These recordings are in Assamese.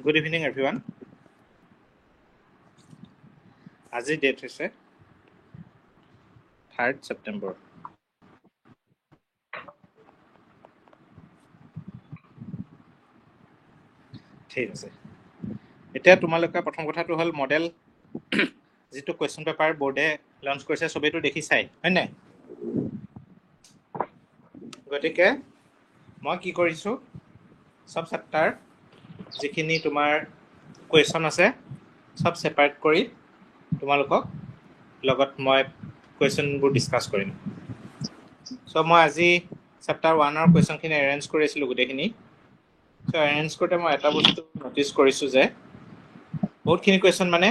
Good evening, everyone. আজি date হৈছে 3rd September. ঠিক আছে। এতিয়া তোমালোকে প্ৰথম কথাটো হ'ল মডেল যিটো কুৱেশ্যন পেপাৰ বোৰ্ডে লঞ্চ কৰিছে সবেইটো দেখিছাই হয় নাই? গতিকে মই কি কৰিছোঁ সব চেপ্টাৰ যিখিনি তোমাৰ কুৱেশ্যন আছে সব ছেপাৰেট কৰি তোমালোকক লগত মই কুৱেশ্যনবোৰ ডিছকাছ কৰিম। চ' মই আজি চেপ্টাৰ 1ৰ কুৱেশ্যনখিনি এৰেঞ্জ কৰিছিলোঁ গোটেইখিনি। চ' এৰেঞ্জ কৰোঁতে মই এটা বস্তু ন'টিছ কৰিছোঁ যে বহুতখিনি কুৱেশ্যন মানে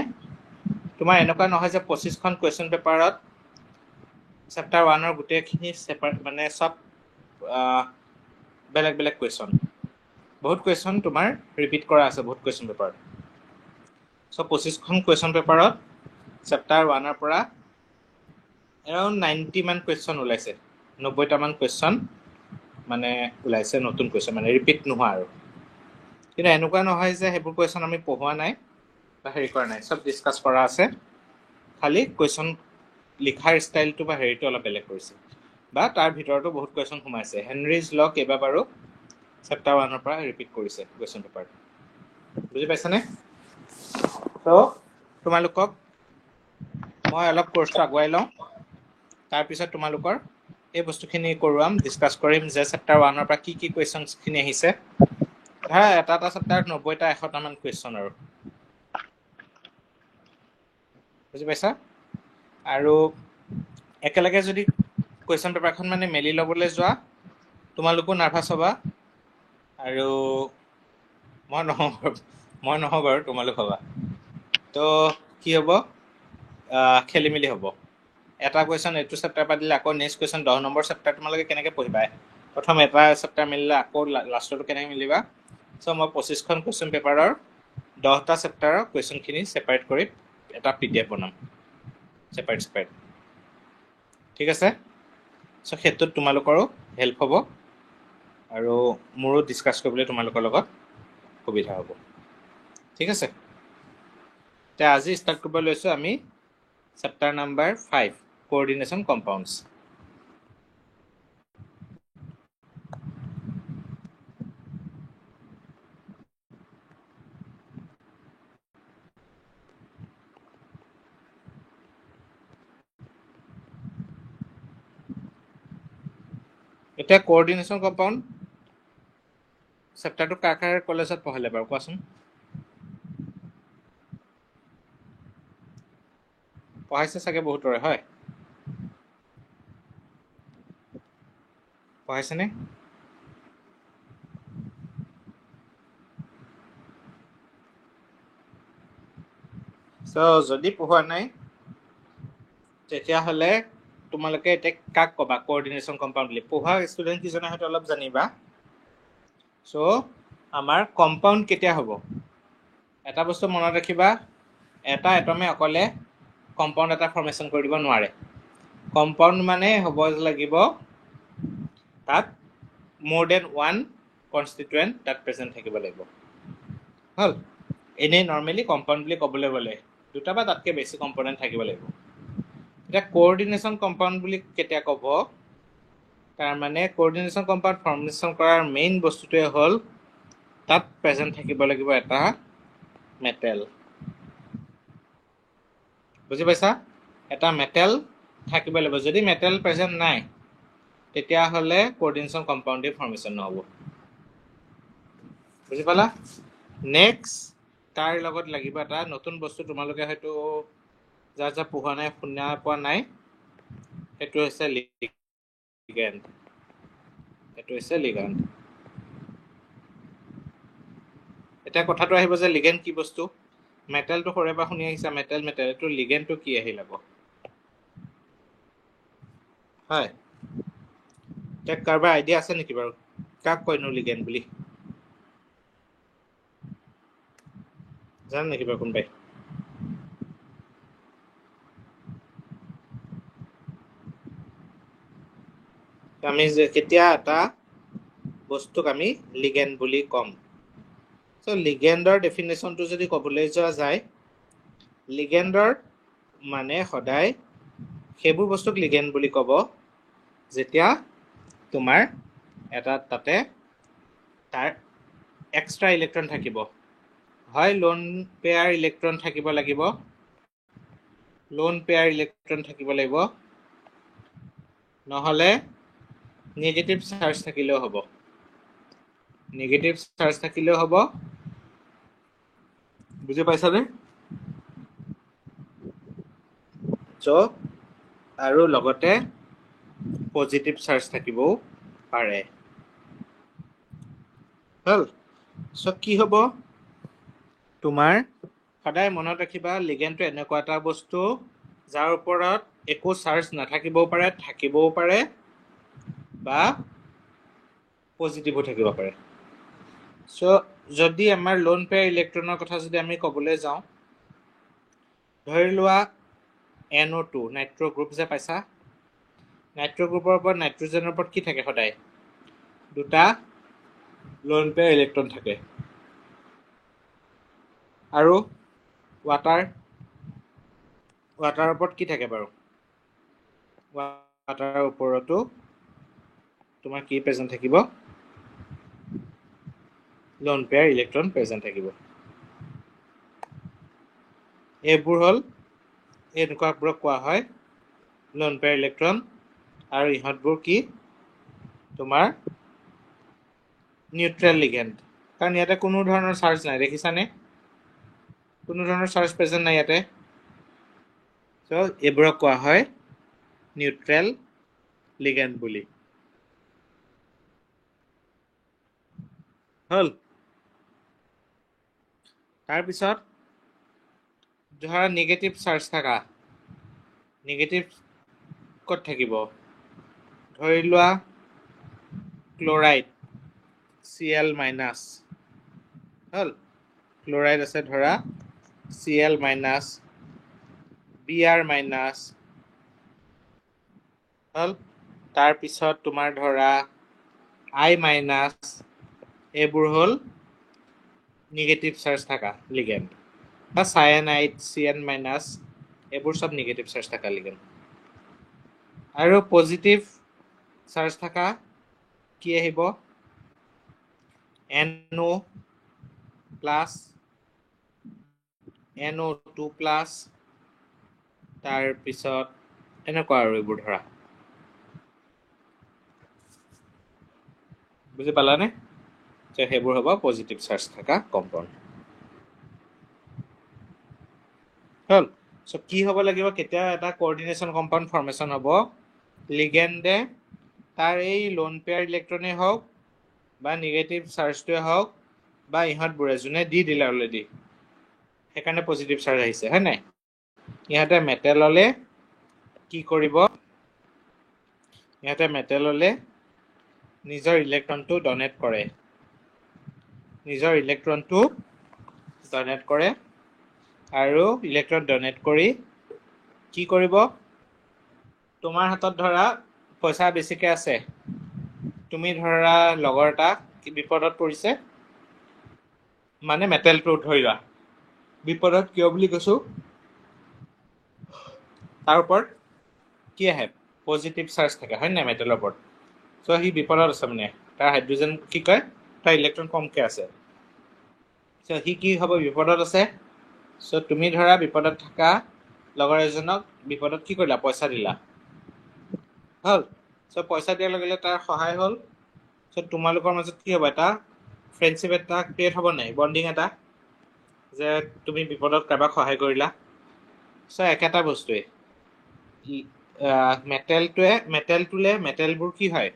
তোমাৰ এনেকুৱা নহয় যে 25খন কুৱেশ্যন পেপাৰত চেপ্টাৰ 1ৰ গোটেইখিনি ছেপাৰেট মানে সব বেলেগ বেলেগ কুৱেশ্যন। বহুত কুৱেশ্যন তোমাৰ ৰিপিট কৰা আছে বহুত কুৱেশ্যন পেপাৰত। চ' 25খন কুৱেশ্যন পেপাৰত চেপ্টাৰ 1ৰ পৰা এৰাউণ্ড 90 মান কুৱেশ্যন ওলাইছে, 90টামান কুৱেশ্যন মানে ওলাইছে নতুন কুৱেশ্যন মানে ৰিপিট নোহোৱা আৰু। কিন্তু এনেকুৱা নহয় যে সেইবোৰ কুৱেশ্যন আমি পঢ়োৱা নাই বা হেৰি কৰা নাই, সব ডিছকাছ কৰা আছে, খালি কুৱেশ্যন লিখাৰ ষ্টাইলটো বা হেৰিটো অলপ বেলেগ কৰিছে বা তাৰ ভিতৰতো বহুত কুৱেশ্যন সোমাইছে। হেনৰিজ ল কেইবাবাৰো চেপ্টাৰ 1ৰ পৰা ৰিপিট কৰিছে কুৱেশ্যন পেপাৰ। বুজি পাইছানে? ত' তোমালোকক মই অলপ কোৰ্চটো আগুৱাই লওঁ, তাৰপিছত তোমালোকৰ এই বস্তুখিনি কৰোৱাম, ডিছকাছ কৰিম যে চেপ্টাৰ 1ৰ পৰা কি কি কুৱেশ্যনছখিনি আহিছে। ধৰা এটা চেপ্টাৰত 90টা 100টামান কুৱেশ্যন আৰু। বুজি পাইছা? আৰু একেলগে যদি কুৱেশ্যন পেপাৰখন মানে মেলি ল'বলৈ যোৱা তোমালোকো নাৰ্ভাছ হ'বা আৰু মই নহওঁ বাৰু তোমালোক হ'বা। তো কি হ'ব, খেলি মেলি হ'ব। এটা কুৱেশ্যন এইটো চেপ্টাৰ পৰা দিলে আকৌ নেক্সট কুৱেশ্যন 10 নম্বৰ চেপ্টাৰ তোমালোকে কেনেকৈ পঢ়িবা? প্ৰথম এটা চেপ্টাৰ মিলিলে আকৌ লাষ্টটো কেনেকৈ মিলিবা? চ' মই 25খন কুৱেশ্যন পেপাৰৰ 10টা চেপ্টাৰৰ কুৱেশ্যনখিনি ছেপাৰেট কৰি এটা PDF বনাম ছেপাৰেট। ঠিক আছে? চ' সেইটোত তোমালোকৰো হেল্প হ'ব আৰু মোৰো ডিছকাছ কৰিবলৈ তোমালোকৰ লগত সুবিধা হ'ব। ঠিক আছে? এতিয়া আজি ষ্টাৰ্ট কৰিব লৈছোঁ আমি চেপ্টাৰ নাম্বাৰ 5 কোঅৰ্ডিনেশ্যন কম্পাউণ্ডছ। এতিয়া কোঅৰ্ডিনেশ্যন কম্পাউণ্ড চেপ্টাৰটো কাৰ কলেজত পঢ়ালে বাৰু কোৱাচোন? পঢ়াইছে চাগে বহুতৰে, হয়? পঢ়াইছেনে? চ' যদি পঢ়োৱা নাই তেতিয়াহ'লে তোমালোকে এতিয়া কাক ক'বা কোঅৰ্ডিনেশ্যন কম্পাউণ্ড বুলি? পঢ়া ষ্টুডেণ্ট কিজনে হয়তো অলপ জানিবা। চ' আমাৰ কম্পাউণ্ড কেতিয়া হ'ব? এটা বস্তু মনত ৰাখিবা, এটা এটমে অকলে কম্পাউণ্ড এটা ফৰ্মেশ্যন কৰি দিব নোৱাৰে। কম্পাউণ্ড মানে হ'ব লাগিব তাত more than one constituent তাত প্ৰেজেণ্ট থাকিব লাগিব। হ'ল? এনেই নৰ্মেলি কম্পাউণ্ড বুলি ক'বলৈ গ'লে দুটা বা তাতকৈ বেছি কম্পনেণ্ট থাকিব লাগিব। এতিয়া কোঅৰ্ডিনেশ্যন কম্পাউণ্ড বুলি কেতিয়া ক'ব? তাৰমানে কোঅৰ্ডিনেশ্যন কম্পাউণ্ড ফৰ্মেশ্যন কৰাৰ মেইন বস্তুটোৱে হ'ল তাত প্ৰেজেণ্ট থাকিব লাগিব এটা মেটেল। বুজি পাইছা? এটা মেটেল থাকিব লাগিব। যদি মেটেল প্ৰেজেণ্ট নাই তেতিয়াহ'লে কোঅৰ্ডিনেশ্যন কম্পাউণ্ডেই ফৰ্মেশ্যন নহ'ব। বুজি পালা? নেক্সট তাৰ লগত লাগিব এটা নতুন বস্তু, তোমালোকে হয়তো যাৰ পঢ়োৱা নাই শুনা পোৱা নাই, সেইটো হৈছে লিগেণ্ড। এতিয়া কথাটো আহিব যে লিগেণ্ড কি বস্তু? মেটেলটো সৰুৰে পৰা শুনি আহিছা, মেটেল এইটো লিগেণ্ডটো কি আহিল আকৌ? হয়, এতিয়া কাৰোবাৰ আইডিয়া আছে নেকি বাৰু? কাক কয়নো লিগেণ্ড বুলি? জানে নেকি বাৰু কোনোবাই? আমি যে কেতিয়া এটা বস্তুক আমি লিগেণ্ড বুলি ক'ম? সো লিগেণ্ডৰ ডেফিনেশ্যনটো যদি ক'বলৈ যোৱা যায় লিগেণ্ডৰ মানে সদায় সেইবোৰ বস্তুক লিগেণ্ড বুলি ক'ব যেতিয়া তোমাৰ এটা তাতে তাৰ এক্সট্ৰা ইলেক্ট্ৰন থাকিব হয় লোন পেয়াৰ ইলেক্ট্ৰন থাকিব লাগিব লোন পেয়াৰ ইলেক্ট্ৰন থাকিব লাগিব নহ'লে নেগেটিভ চাৰ্জ থাকিলেও হ'ব নেগেটিভ চাৰ্জ থাকিলেও হ'ব বুজি পাইছানে চ' আৰু লগতে পজিটিভ চাৰ্জ থাকিবও পাৰে হ'ল চ' কি হ'ব তোমাৰ সদায় মনত ৰাখিবা লিগেণ্ডটো এনেকুৱা এটা বস্তু যাৰ ওপৰত একো চাৰ্জ নাথাকিবও পাৰে থাকিবও পাৰে বা পজিটিভো থাকিব পাৰে চ' যদি আমাৰ লোন পেয়াৰ ইলেক্ট্ৰনৰ কথা যদি আমি ক'বলৈ যাওঁ ধৰি লোৱা NO2 নাইট্ৰ' গ্ৰুপ যে পাইছা নাইট্ৰ' গ্ৰুপৰ ওপৰত নাইট্ৰজেনৰ ওপৰত কি থাকে সদায় দুটা লোন পেয়াৰ ইলেক্ট্ৰন থাকে আৰু ৱাটাৰৰ ওপৰত কি থাকে বাৰু ৱাটাৰৰ ওপৰতো তোমাৰ কি প্ৰেজেণ্ট থাকিব লোন পেয়াৰ ইলেক্ট্ৰন প্ৰেজেণ্ট থাকিব এইবোৰ হ'ল এনেকুৱাবোৰক কোৱা হয় লোন পেয়াৰ ইলেক্ট্ৰন আৰু ইহঁতবোৰ কি তোমাৰ নিউট্ৰেল লিগেণ্ড কাৰণ ইয়াতে কোনো ধৰণৰ চাৰ্জ নাই দেখিছানে কোনো ধৰণৰ চাৰ্জ প্ৰেজেণ্ট নাই ইয়াতে চ' এইবোৰক কোৱা হয় নিউট্ৰেল লিগেণ্ড বুলি হ'ল তাৰপিছত ধৰা নিগেটিভ চাৰ্জ থকা নিগেটিভ ক'ত থাকিব ধৰি লোৱা ক্লৰাইড Cl মাইনাছ হ'ল ক্লৰাইড আছে ধৰা Cl মাইনাছ Br মাইনাছ হ'ল তাৰপিছত তোমাৰ ধৰা I মাইনাছ এইবোৰ হ'ল নিগেটিভ চাৰ্জ থকা লিগেণ্ড বা চায়ানাইড Cn মাইনাছ এইবোৰ সব নিগেটিভ চাৰ্জ থকা লিগেণ্ড আৰু পজিটিভ চাৰ্জ থকা কি আহিব NO প্লাছ NO2 প্লাছ তাৰপিছত এনেকুৱা আৰু এইবোৰ ধৰা বুজি পালানে যে সেইবোৰ হ'ব পজিটিভ চাৰ্জ থকা কম্পাউণ্ড হ'ল চ' কি হ'ব লাগিব কেতিয়া এটা কোঅৰ্ডিনেশ্যন কম্পাউণ্ড ফৰ্মেশ্যন হ'ব লিগেণ্ডে তাৰ এই লোন পেয়াৰ ইলেক্ট্ৰনেই হওক বা নিগেটিভ চাৰ্জটোৱে হওক বা ইহঁতবোৰে যোনে দি দিলে অলৰেডি সেইকাৰণে পজিটিভ চাৰ্জ আহিছে হয় নাই ইহঁতে মেটেললে কি কৰিব ইহঁতে মেটেললে নিজৰ ইলেক্ট্ৰনটো ডনেট কৰে আৰু ইলেক্ট্ৰন ডনেট কৰি কি কৰিব তোমাৰ হাতত ধৰা পইচা বেছিকৈ আছে তুমি ধৰা লগৰ এটা বিপদত পৰিছে মানে মেটেলটো ধৰিবা বিপদত কিয় বুলি কৈছোঁ তাৰ ওপৰত কি আহে পজিটিভ চাৰ্জ থাকে হয় নাই মেটেলৰ ওপৰত চ' সি বিপদত আছে মানে তাৰ হাইড্ৰজেন কি কয় তাৰ ইলেক্ট্ৰন কমকৈ আছে চ' সি কি হ'ব বিপদত আছে চ' তুমি ধৰা বিপদত থকা লগৰ এজনক বিপদত কি কৰিলা পইচা দিলা হ'ল চ' পইচা দিয়াৰ লগে লগে তাৰ সহায় হ'ল চ' তোমালোকৰ মাজত কি হ'ব এটা ফ্ৰেণ্ডশ্বিপ এটা ক্ৰিয়েট হ'ব নাই বণ্ডিং এটা যে তুমি বিপদত কাৰোবাক সহায় কৰিলা চ' একেটা বস্তুৱে মেটেলবোৰ কি হয়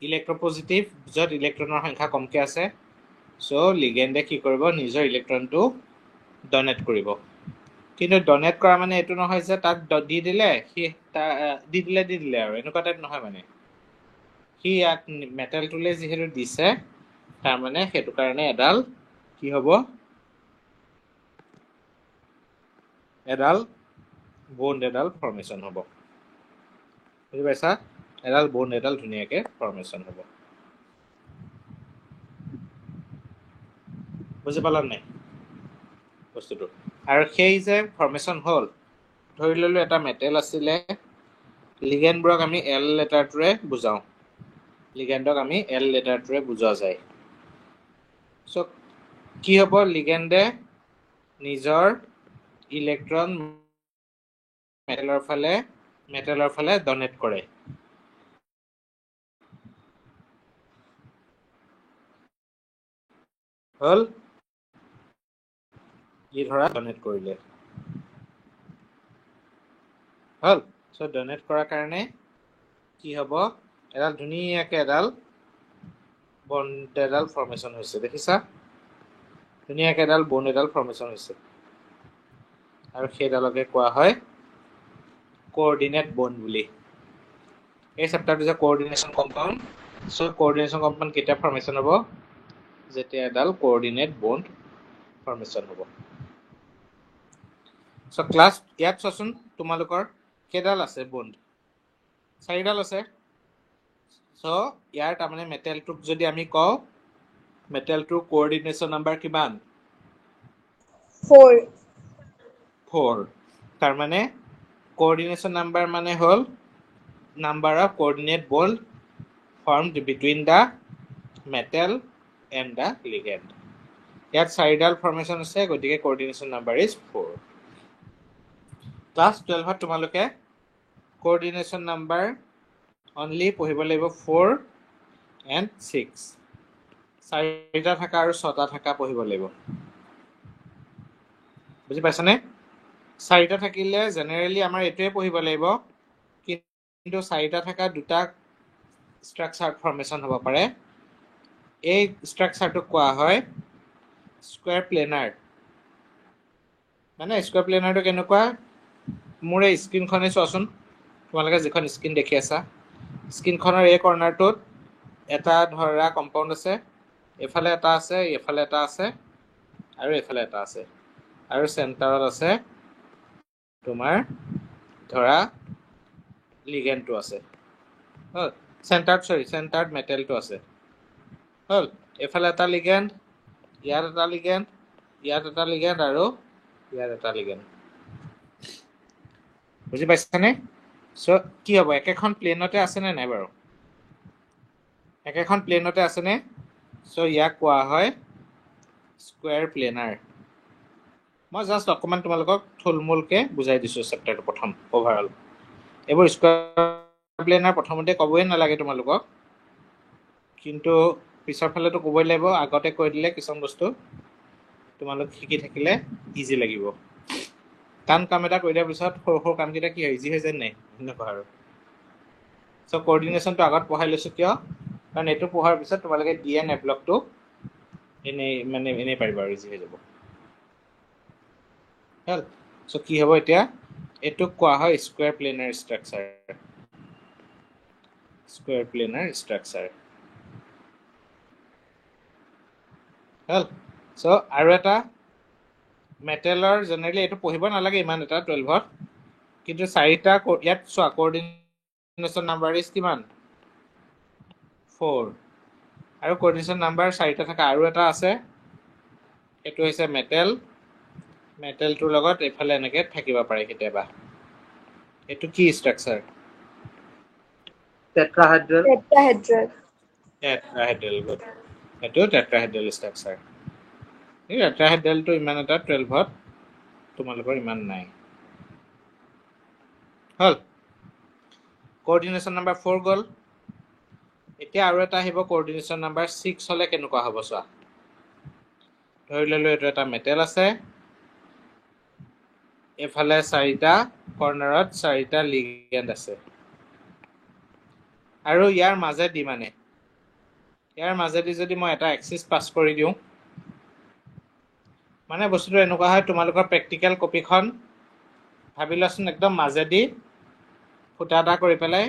ইলেক্ট্ৰপজিটিভ য'ত ইলেক্ট্ৰনৰ সংখ্যা কমকৈ আছে চ' লিগেণ্ডে কি কৰিব নিজৰ ইলেক্ট্ৰনটো ডনেট কৰিব কিন্তু ডনেট কৰা মানে এইটো নহয় যে তাক দি দিলে সি দি দিলে আৰু এনেকুৱা টাইপ নহয় মানে সি ইয়াক মেটেলটোলৈ যিহেতু দিছে তাৰমানে সেইটো কাৰণে এডাল কি হ'ব এডাল বণ্ড এডাল ফৰ্মেশ্যন হ'ব বুজি পাইছা এডাল বণ্ড এডাল ধুনীয়াকৈ ফৰ্মেশ্যন হ'ব বুজি পালা নাই বস্তুটো আৰু সেই যে ফৰ্মেশ্যন হ'ল ধৰি ললো এটা মেটেল আছিলে লিগেণ্ডবোৰক আমি এল লেটাৰটোৰে বুজাওঁ লিগেণ্ডক আমি এল লেটাৰটোৰে বুজোৱা যায় চ' কি হ'ব লিগেণ্ডে নিজৰ ইলেক্ট্ৰন মেটেলৰ ফালে ডনেট কৰে হ'ল ই ধৰা ডনেট কৰিলে হ'ল চ' ডনেট কৰাৰ কাৰণে কি হ'ব এডাল ধুনীয়াকৈ এডাল বন্ড এডাল ফৰ্মেশ্যন হৈছে দেখিছা ধুনীয়াকৈ এডাল বন্ড এডাল ফৰ্মেশ্যন হৈছে আৰু সেইডালকে কোৱা হয় কোঅৰ্ডিনেট বন্ড বুলি এই চেপ্টাৰটো যে কোঅৰ্ডিনেশ্যন কম্পাউণ্ড চ' কোঅৰ্ডিনেশ্যন কম্পাউণ্ড কেতিয়া ফৰ্মেশ্যন হ'ব যেতিয়া এডাল কোঅৰ্ডিনেট বন্ড ফৰ্মেশ্যন হ'ব চ' ক্লাছ ইয়াত চোৱাচোন তোমালোকৰ কেইডাল আছে বন্ড 4ডাল আছে চ' ইয়াৰ তাৰমানে মেটেলটোক যদি আমি কওঁ মেটেলটোৰ কোঅৰ্ডিনেশ্যন নাম্বাৰ কিমান 4 তাৰমানে কোঅৰ্ডিনেশ্যন নাম্বাৰ মানে হ'ল number of coordinate bond formed between the metal and the ligand ইয়াত 4ডাল ফৰ্মেশ্যন আছে গতিকে কোঅৰ্ডিনেশ্যন নাম্বাৰ ইজ 4 ক্লাছ 12ত তোমালোকে কোঅৰ্ডিনেশ্যন নাম্বাৰ অনলি পঢ়িব লাগিব 4 and 6 4টা থকা আৰু 6টা থকা পঢ়িব লাগিব বুজি পাইছানে 4টা থাকিলে জেনেৰেলি আমাৰ এইটোৱে পঢ়িব লাগিব কিন্তু 4টা থকা দুটা ষ্ট্ৰাকচাৰ ফৰ্মেশ্যন হ'ব পাৰে এই ষ্ট্ৰাকচাৰটোক কোৱা হয় স্কুৱেৰ প্লেনাৰ মানে স্কুৱেৰ প্লেনাৰটো কেনেকুৱা মোৰ এই স্ক্ৰীনখনে চোৱাচোন তোমালোকে যিখন স্ক্ৰীন দেখি আছা স্ক্ৰীনখনৰ এই কৰ্ণাৰটোত এটা ধৰা কম্পাউণ্ড আছে এফালে এটা আছে এফালে এটা আছে আৰু এফালে এটা আছে আৰু চেণ্টাৰত আছে তোমাৰ ধৰা লিগেণ্ডটো আছে হ'ল চেণ্টাৰত মেটেলটো আছে হ'ল এফালে এটা লিগেণ্ড ইয়াত এটা লিগেণ্ড ইয়াত এটা লিগেণ্ড আৰু ইয়াত এটা লিগেণ্ড বুজি পাইছানে চ' কি হ'ব একেখন প্লেনতে আছেনে নাই বাৰু একেখন প্লেনতে আছেনে চ' ইয়াক কোৱা হয় স্কুৱেৰ প্লেনাৰ মই জাষ্ট অকণমান তোমালোকক থুলমূলকৈ বুজাই দিছোঁ চেপ্টাৰটো প্ৰথম অভাৰঅল এইবোৰ স্কুৱেৰ প্লেনাৰ প্ৰথমতে ক'বই নালাগে তোমালোকক কিন্তু পিছৰ ফালেতো ক'বই লাগিব আগতে কৈ দিলে কিছুমান বস্তু তোমালোক শিকি থাকিলে ইজি লাগিব কাম এটা কৰি দিয়াৰ পিছত সৰু সৰু কামকেইটা কি হয় ইজি হৈ যায় নাই সেনেকুৱা আৰু চ' কোঅৰ্ডিনেশ্যনটো আগত পঢ়াই লৈছোঁ কিয় কাৰণ এইটো পঢ়াৰ পিছত তোমালোকে DNA ব্লকটো এনেই পাৰিবা আৰু ইজি হৈ যাব হ'ল চ' কি হ'ব এতিয়া এইটোক কোৱা হয় স্কুৱেৰ প্লেনাৰ ষ্ট্ৰাকচাৰ হ'ল চ' আৰু এটা মেটেলৰ জেনেৰেলি এইটো পঢ়িব নালাগে ইমান এটা 12ত কিন্তু 4টা ইয়াত চোৱা কোঅৰ্ডিনেশ্যন নাম্বাৰ ইজ কিমান 4 আৰু কোঅৰ্ডিনেশ্যন নাম্বাৰ 4টা থকা আৰু এটা আছে এইটো হৈছে মেটেলটোৰ লগত এইফালে এনেকৈ থাকিব পাৰে কেতিয়াবা এইটো কি ষ্ট্ৰাকচাৰ টেট্ৰাহাইড্ৰেল গুড এইটো টেট্ৰাহাইড্ৰেল ষ্ট্ৰাকচাৰ এই টেট্ৰাহাইড্ৰেলটো ইমান এটা 12ত তোমালোকৰ ইমান নাই হ'ল কোঅৰ্ডিনেশ্যন নাম্বাৰ 4 গ'ল এতিয়া আৰু এটা আহিব কোঅৰ্ডিনেশ্যন নাম্বাৰ 6 হ'লে কেনেকুৱা হ'ব চোৱা ধৰি ল'লোঁ এইটো এটা মেটেল আছে এফালে 4টা কৰ্নাৰত 4টা লিগেণ্ড আছে আৰু ইয়াৰ মাজেদি যদি মই এটা এক্সিছ পাছ কৰি দিওঁ মানে বস্তুটো এনেকুৱা হয় তোমালোকৰ প্ৰেক্টিকেল কপিখন ভাবি লোৱাচোন একদম মাজেদি ফুটা এটা কৰি পেলাই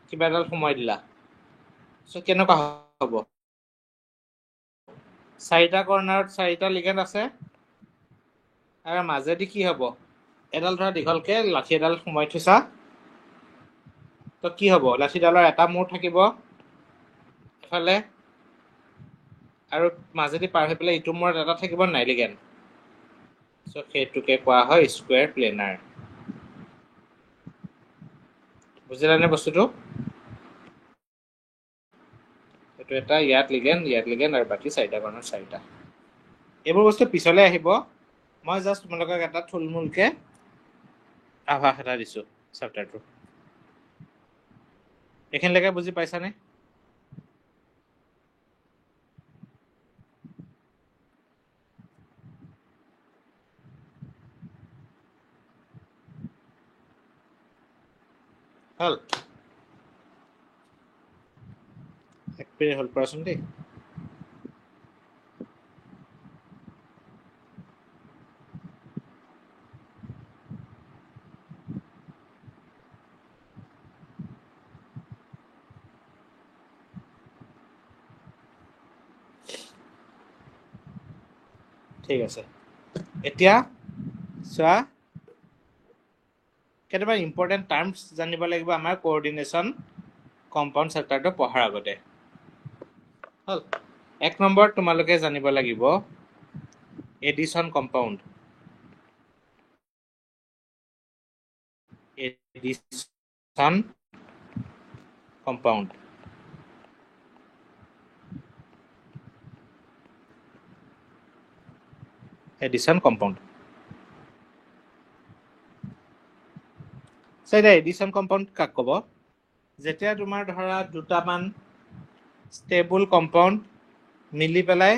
কিবা এডাল সোমাই দিলা চ' কেনেকুৱা হ'ব 4টা কৰ্নাৰত 4টা লিগেণ্ড আছে আৰু মাজেদি কি হ'ব এডাল ধৰা দীঘলকৈ লাঠি এডাল সোমাই থৈছা তো কি হ'ব লাঠিডালৰ এটা মূৰ থাকিব এফালে আৰু মাজেদি পাৰ হৈ পেলাই ইটো মূৰত এটা থাকিব নাই লিগেণ্ড সো সেইটোকে কোৱা হয় স্কুৱেৰ প্লেনাৰ বুজিলানে বস্তুটো এইটো এটা ইয়াত লিগেণ্ড আৰু বাকী চাৰিটা কৰ্ণৰ চাৰিটা এইবোৰ বস্তু পিছলৈ আহিব মই জাষ্ট তোমালোকক এটা থুলমূলকে আভাস এটা দিছোঁ চেপ্টাৰটো এইখিনিলৈকে বুজি পাইছানে হল এক মিনিট হল কৰাচোন দেই ঠিক আছে এতিয়া চোৱা কেতিয়াবা ইম্পৰ্টেণ্ট টাৰ্মছ জানিব লাগিব আমাৰ কোঅৰ্ডিনেশ্যন কম্পাউণ্ড চেপ্টাৰটো পঢ়াৰ আগতে হল এক নম্বৰ তোমালোকে জানিব লাগিব addition compound addition compound addition compound এতিয়া এডিশ্যন কম্পাউণ্ড কাক ক'ব যেতিয়া তোমাৰ ধৰা দুটামান ষ্টেবল কম্পাউণ্ড মিলি পেলাই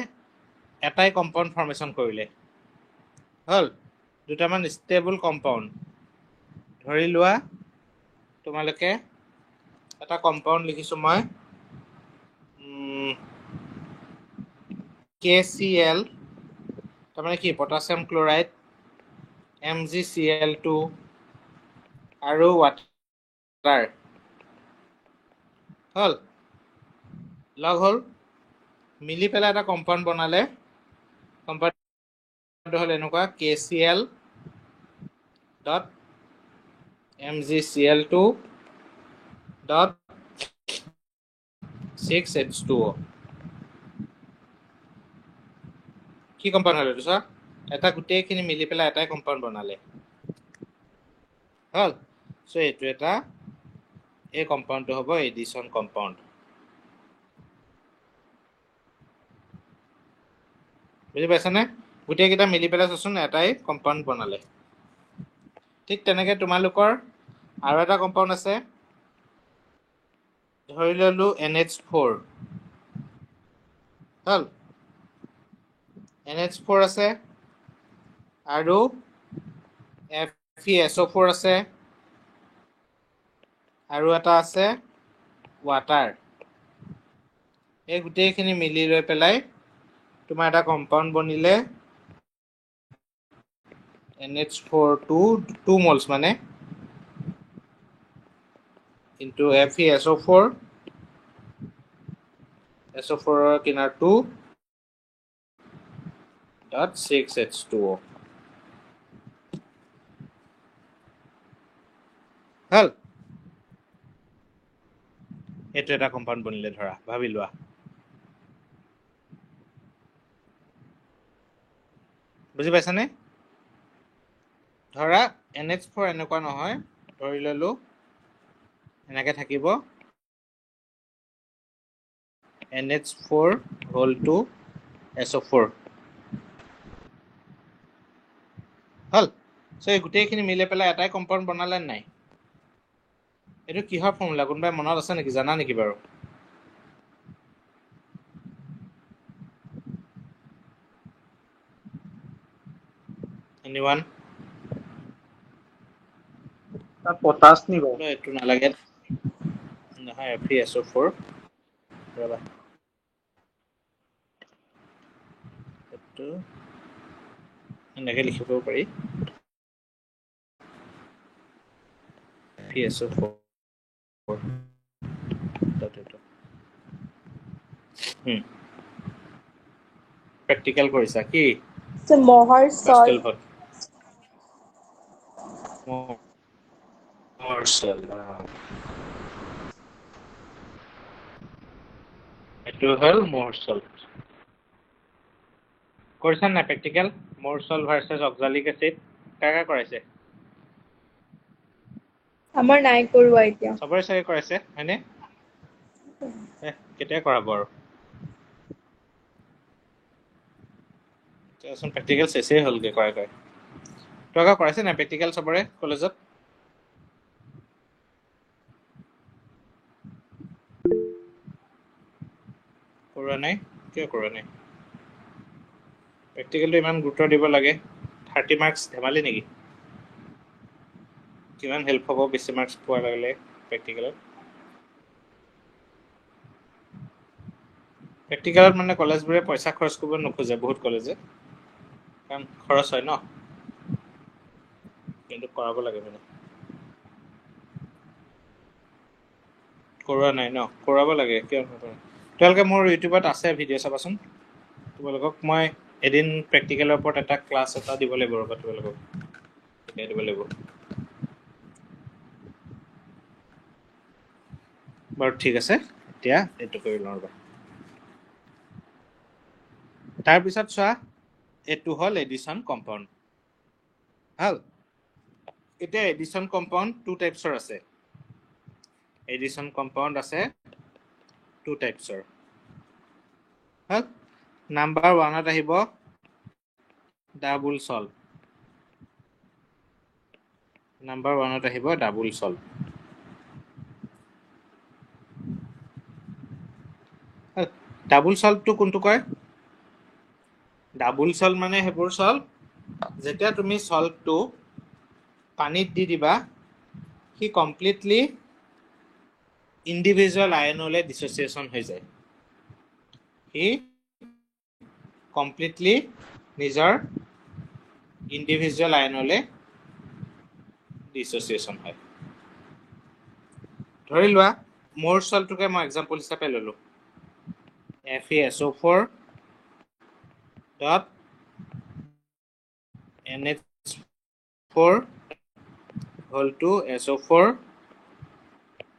এটাই কম্পাউণ্ড ফৰ্মেশ্যন কৰিলে হ'ল দুটামান ষ্টেবল কম্পাউণ্ড ধৰি লোৱা তোমালোকে এটা কম্পাউণ্ড লিখিছোঁ মই KCl তাৰমানে কি পটাছিয়াম ক্লৰাইড MgCl2 আৰু ৱাটাৰ হ'ল লগ হ'ল মিলি পেলাই এটা কম্পাউণ্ড বনালে কম্পাউণ্ড হ'ল এনেকুৱা KCl dot MgCl2 dot 6H2O কি কম্পাউণ্ড হ'ল এইটো চোৱা এটা গোটেইখিনি মিলি পেলাই এটাই কম্পাউণ্ড বনালে হ'ল চ' এইটো এটা এই কম্পাউণ্ডটো হ'ব এডিশ্যন কম্পাউণ্ড বুজি পাইছানে গোটেইকেইটা মিলি পেলাই চোৱাচোন এটাই কম্পাউণ্ড বনালে ঠিক তেনেকৈ তোমালোকৰ আৰু এটা কম্পাউণ্ড আছে ধৰি ল'লো NH4 হ'ল NH4 আছে আৰু FeSO4 আছে আৰু এটা আছে ৱাটাৰ এই গোটেইখিনি মিলি লৈ পেলাই তোমাৰ এটা কম্পাউণ্ড বনিলে NH4 2 moles মানে into FeSO4 SO4 কিনাৰ 2 dot 6H2O হ'ল এইটো এটা কম্পাউণ্ড বনিলে ধৰা ভাবি লোৱা বুজি পাইছানে ধৰা NH4 এনেকুৱা নহয় ধৰি ল'লো এনেকৈ থাকিব NH4 হ'ল টু SO4 হ'ল চ' এই গোটেইখিনি মিলি পেলাই এটাই কম্পাউণ্ড বনালে নাই এইটো কিহৰ ফৰ্মুলা কোনোবাই মনত আছে নেকি জানা নেকি বাৰু এনিৱান তাত পটাছ নি বাৰু এইটো নালাগে নহয় FeSO4 ৰবা এইটো এনেকৈ লিখিব পাৰি FeSO4 প্ৰেক্টিকেল কৰিছা কি মহৰ হোষ্টেল চল এইটো হ'ল মহৰ চল কৰিছা না প্ৰেক্টিকেল মৰচল ভাৰ্চেছ অক্সালিক এসিড কাকা কৰাইছে আমাৰ নাই কৰোৱা এতিয়া সবৰে চাগে কৰাইছে হয়নে কেতিয়া কৰাব আৰু তেতিয়াচোন প্ৰেক্টিকেল শেষেই হ'লগে কৰাই তই কৰাইছে না প্ৰেক্টিকেল সবৰে কলেজত কৰোৱা নাই কিয় কৰোৱা নাই প্ৰেক্টিকেলটো ইমান গুৰুত্ব দিব লাগে 30 মাৰ্কছ ধেমালি নেকি কিমান হেল্প হ'ব বেছি মাৰ্কছ পোৱাৰ লগে প্ৰেক্টিকেলত প্ৰেক্টিকেলত মানে কলেজবোৰে পইচা খৰচ কৰিব নোখোজে বহুত কলেজে কাৰণ খৰচ হয় ন কিন্তু কৰাব লাগে মানে কৰোৱা নাই ন কৰাব লাগে কিয় তোমালোকে মোৰ ইউটিউবত আছে ভিডিঅ' চাবাচোন তোমালোকক মই এদিন প্ৰেক্টিকেলৰ ওপৰত এটা ক্লাছ এটা দিব লাগিব ৰ'বা তোমালোকক শিকাই দিব লাগিব বাৰু ঠিক আছে এতিয়া এইটো কৰি লওঁ ৰ'বা তাৰপিছত চোৱা এইটো হ'ল এডিশ্যন কম্পাউণ্ড ভাল এতিয়া এডিশ্যন কম্পাউণ্ড 2 টাইপছৰ আছে এডিশ্যন কম্পাউণ্ড আছে 2 টাইপছৰ ভাল নাম্বাৰ 1ত আহিব ডাবল সল্ট নাম্বাৰ 1ত আহিব ডাবল সল্ট ডাবল সল্টটো কোনটো কয় ডাবল সল্ট মানে হেবোৰ সল্ট যেতিয়া তুমি সল্টটো পানীত দি দিবা সি কমপ্লিটলি ইন্ডিভিজুৱেল আয়নলৈ ডিছ'চিয়েশ্যন হৈ যায় সি কমপ্লিটলি নিজৰ ইন্ডিভিজুৱেল আয়নলৈ ডিছ'চিয়েশ্যন হয় ধৰি লোৱা মোৰ সল্টটোকে মই এক্সাম্পল হিচাপে ল'লোঁ FeSO4 dot NH4 whole to SO4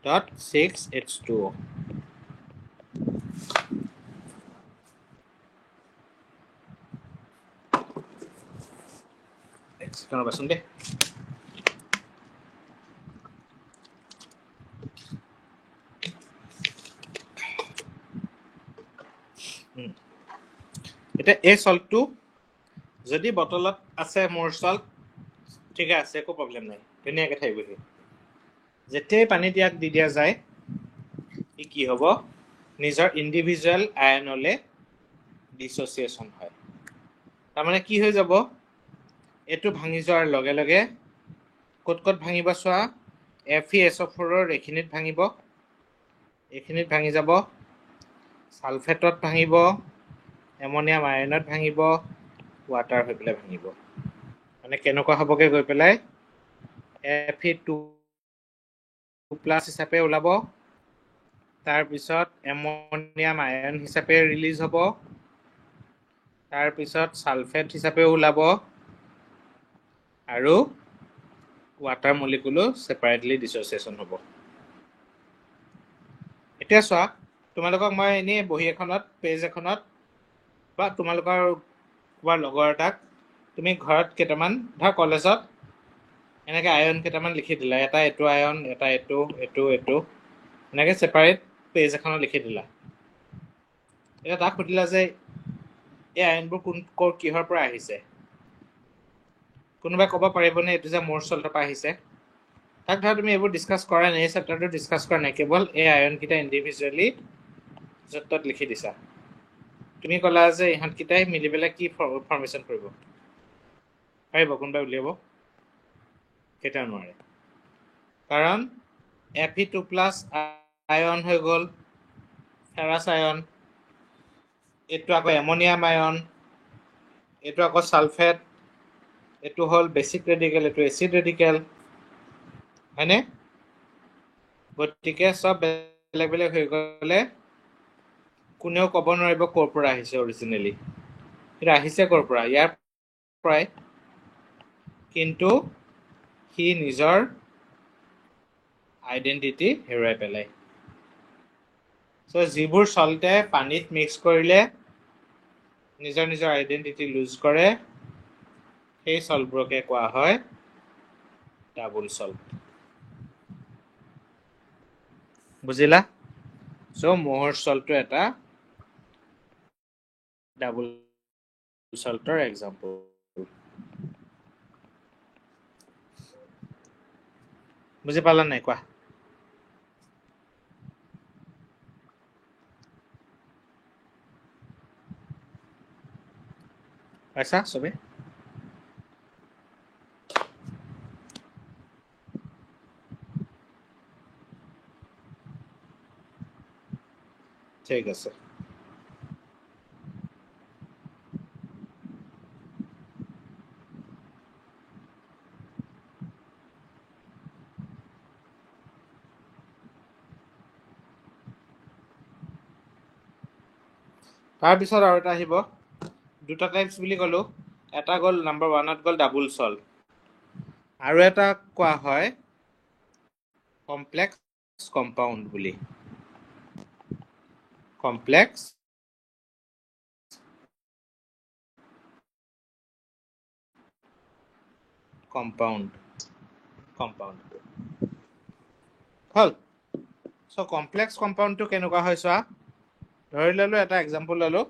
dot 6H2O ৰ'বাচোন দে এতিয়া এই সল্টটো যদি বটলত আছে মোৰ সল্ট ঠিক আছে একো প্ৰব্লেম নাই ধুনীয়াকৈ থাকিবহি যেতিয়াই পানীত ইয়াক দি দিয়া যায় ই কি হ'ব নিজৰ ইণ্ডিভিজুৱেল আয়নলৈ ডিছ'চিয়েশ্যন হয় তাৰমানে কি হৈ যাব এইটো ভাঙি যোৱাৰ লগে লগে ক'ত ক'ত ভাঙিব চোৱা FeSO4ৰ এইখিনিত ভাঙিব এইখিনিত ভাঙি যাব ছালফেটত ভাঙিব এমনিয়াম আয়নত ভাঙিব ৱাটাৰ হৈ পেলাই ভাঙিব মানে কেনেকুৱা হ'বগৈ গৈ পেলাই Fe2+ হিচাপে ওলাব তাৰপিছত এমনিয়াম আয়ন হিচাপে ৰিলিজ হ'ব তাৰপিছত ছালফেট হিচাপে ওলাব আৰু ৱাটাৰ মলিকুলো ছেপাৰেটলি ডিছ'চিয়েশ্যন হ'ব এতিয়া চোৱা তোমালোকক মই এনেই বহি এখনত পেজ এখনত বা তোমালোকৰ কোৱাৰ লগৰ এটাক তুমি ঘৰত কেইটামান ধৰা কলেজত এনেকৈ আয়ন কেইটামান লিখি দিলা এটা এইটো আয়ন এটা এইটো এইটো এইটো এনেকৈ ছেপাৰেট পেজ এখনত লিখি দিলা এতিয়া তাক সুধিলা যে এই আয়নবোৰ কিহৰ পৰা আহিছে কোনোবাই ক'ব পাৰিবনে এইটো যে মোৰ সল্টৰ পৰা আহিছে তাক ধৰা তুমি এইবোৰ ডিছকাছ কৰা নাই এই চেপ্টাৰটো ডিছকাছ কৰা নাই কেৱল এই আয়নকেইটা ইণ্ডিভিজুৱেলি য'ত ত'ত লিখি দিছা তুমি ক'লা যে ইহঁতকেইটাই মিলি পেলাই কি ফৰ্মেশ্যন কৰিব পাৰিব কোনোবাই উলিয়াব কেতিয়াও নোৱাৰে কাৰণ Fe2+ আয়ন হৈ গ'ল ফেৰাছ আয়ন এইটো আকৌ এমনিয়াম আয়ন এইটো আকৌ ছালফেট এইটো হ'ল বেছিক ৰেডিকেল এইটো এচিড ৰেডিকেল হয়নে গতিকে চব বেলেগ বেলেগ হৈ গ'লে কোনেও ক'ব নোৱাৰিব ক'ৰ পৰা আহিছে অৰিজিনেলি কিন্তু আহিছে ক'ৰ পৰা ইয়াৰ পৰাই কিন্তু সি নিজৰ আইডেণ্টিটি হেৰুৱাই পেলায় চ' যিবোৰ সল্টে পানীত মিক্স কৰিলে নিজৰ নিজৰ আইডেন্টিটি লুজ কৰে সেই সলভবোৰকে কোৱা হয় ডাবল সলভ বুজিলা সো মোহৰ সলভটো এটা ডাবল সলভৰ এক্সাম্পল বুজি পালা নাই কোৱা পাইছা সবে ঠিক আছে তাৰপিছত আৰু এটা আহিব দুটা টাইপস বুলি ক'লো এটা গ'ল নাম্বাৰ 1ত গ'ল ডাবল সলভ আৰু এটা কোৱা হয় কমপ্লেক্স কম্পাউণ্ড বুলি কমপ্লেক্স কম্পাউণ্ড হল সো কমপ্লেক্স কম্পাউণ্ডটো কেনেকুৱা হয় চোৱা ধৰি ললো এটা এক্সাম্পল ললো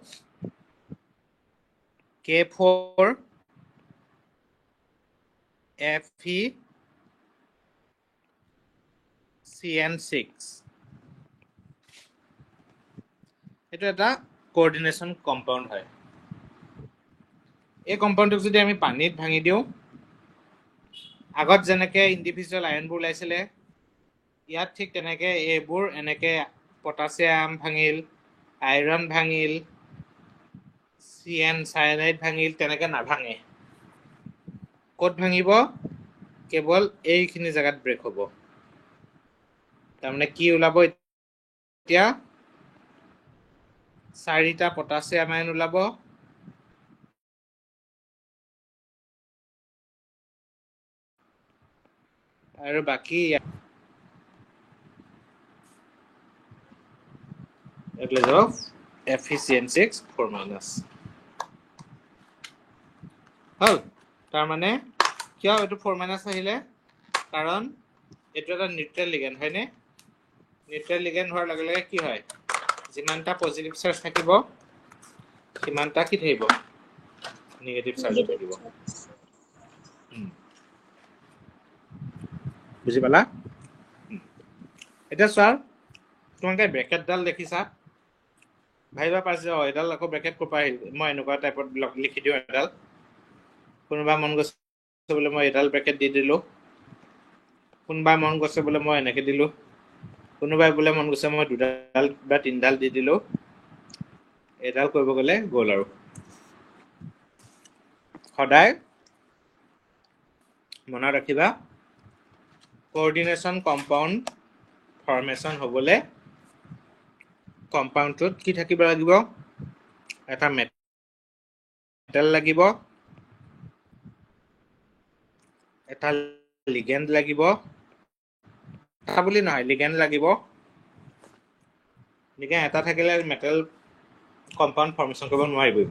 K4 Fe CN6 এটা এটা কোঅৰ্ডিনেশন কম্পাউণ্ড হয় এই কম্পাউণ্ডটোক যদি আমি পানীত ভাঙি দিও আগত যেনেকে ইন্ডিভিজুৱেল আয়নবোৰ ওলাইছিলে ইয়াত ঠিক তেনেকে এইবোৰ এনেকে পটাছিয়াম ভাঙিল আইৰন ভাঙিল CN সায়ানাইড ভাঙিল তেনেকে নাভাঙে ক'ত ভাঙিব কেৱল এইখিনি জায়গাত ব্ৰেক হ'ব তাৰমানে কি ওলাব এতিয়া 4টা পটাছিয়াম আয়ন ওলাব আৰু বাকি এগুলো যাব FeCN6 4- হল তাৰ মানে কিয় এটো 4- আহিলে কাৰণ এটো এটা নিউট্ৰেল লিগেন্ড হয়নে নিউট্ৰেল লিগেন্ড হোৱাৰ লগে লগে কি হয় যিমানটা পজিটিভ চাৰ্জ থাকিব সিমানটা কি থাকিব নেগেটিভ চাৰ্জ থাকিব বুজি পালা এটা স্যাৰ তোমাকে ব্ৰেকেটডাল দেখিছা ভাইবা পাইছে এডাল আকৌ ব্ৰেকেট কোপা আহিল মই এনেকুৱা টাইপত লিখি দিও এডাল কোনোবা মন গৈছে বোলে মই এডাল ব্ৰেকেট দি দিলো কোনোবা মন গৈছে বোলে মই এনেকে দিলো কোনোবাই বোলে মন গৈছে মই দুডাল বা তিনডাল দি দিলো এডাল কৰিব গলে গল আৰু সদায় মনত ৰাখিবা কোঅৰ্ডিনেশন কম্পাউণ্ড ফৰ্মেশন হ'বলে কম্পাউণ্ডটোত কি থাকিব লাগিব এটা মেটেল লাগিব এটা লিগেন্ড লাগিব এটা বুলি নহয় লিগেন্ড লাগিব লিগেন্ড এটা থাকিলে মেটেল কম্পাউণ্ড ফৰ্মেশন কৰিব নোৱাৰিবই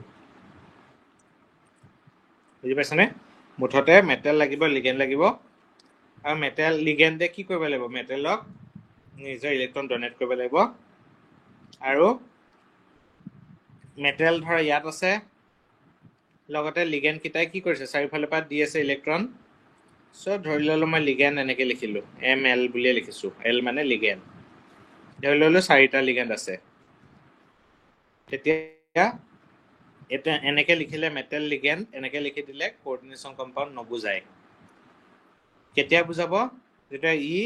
বুজি পাইছানে মুঠতে মেটেল লাগিব লিগেন্ড লাগিব আৰু মেটেল লিগেন্ডে কি কৰিব লাগিব মেটেলক নিজৰ ইলেক্ট্ৰন ডোনেট কৰিব লাগিব আৰু মেটেল ধৰ ইয়াত আছে লগতে লিগেন্ড কিটাই কি কৰিছে চাৰিফালৰ পৰা দি আছে ইলেক্ট্ৰন সো ধৰি ললো মই লিগেন্ড এনেকে লিখিলো Ml বুলি লিখিছো L মানে লিগেন্ড ধৰি ললো 4টা লিগেন্ড আছে তেতিয়া এটা এনেকে লিখিলে মেটেল লিগেন্ড এনেকে লিখি দিলে কোঅৰ্ডিনেশন কম্পাউণ্ড নবুজায় কেতিয়া বুজাব যেতিয়া ই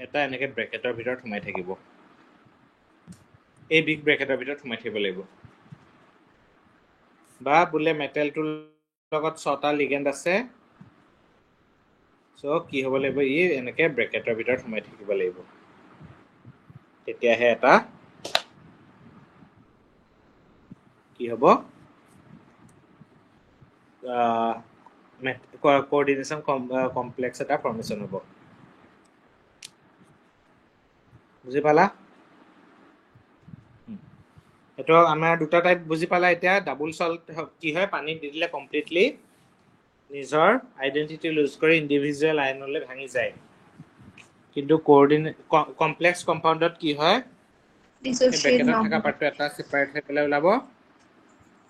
এটা এনেকে ব্ৰেকেটৰ ভিতৰত সোমাই থাকিব এই বিগ ব্ৰেকেটৰ ভিতৰত সোমাই থাকিব লাগিব বা বোলে মেটেলটোৰ লগত 6টা লিগেন্ড আছে সো কি হ'ব লাগিব ই এনেকে ব্ৰেকেটৰ ভিতৰত সোমাই থাকিব লাগিব তেতিয়াহে এটা কি হ'ব কোঅৰ্ডিনেশন কমপ্লেক্স এটা ফৰ্মেশন হ'ব বুজি পালা এটো আমাৰ দুটা টাইপ বুজি পালা এতিয়া ডাবল সল্ট কি হয় পানী দি দিলে কমপ্লিটলি নিজৰ আইডেন্টিটি লুজ কৰি ইন্ডিভিজুৱেল আয়নলৈ ভাঙি যায় কিন্তু কোঅৰ্ডিনেট কমপ্লেক্স কম্পাউণ্ডত কি হয় এই ডিসোসিয়েট ব্ৰেকেটত থকা নহয় পাৰ্টটো এটা সেপাৰেট হৈ পেলাই ওলাব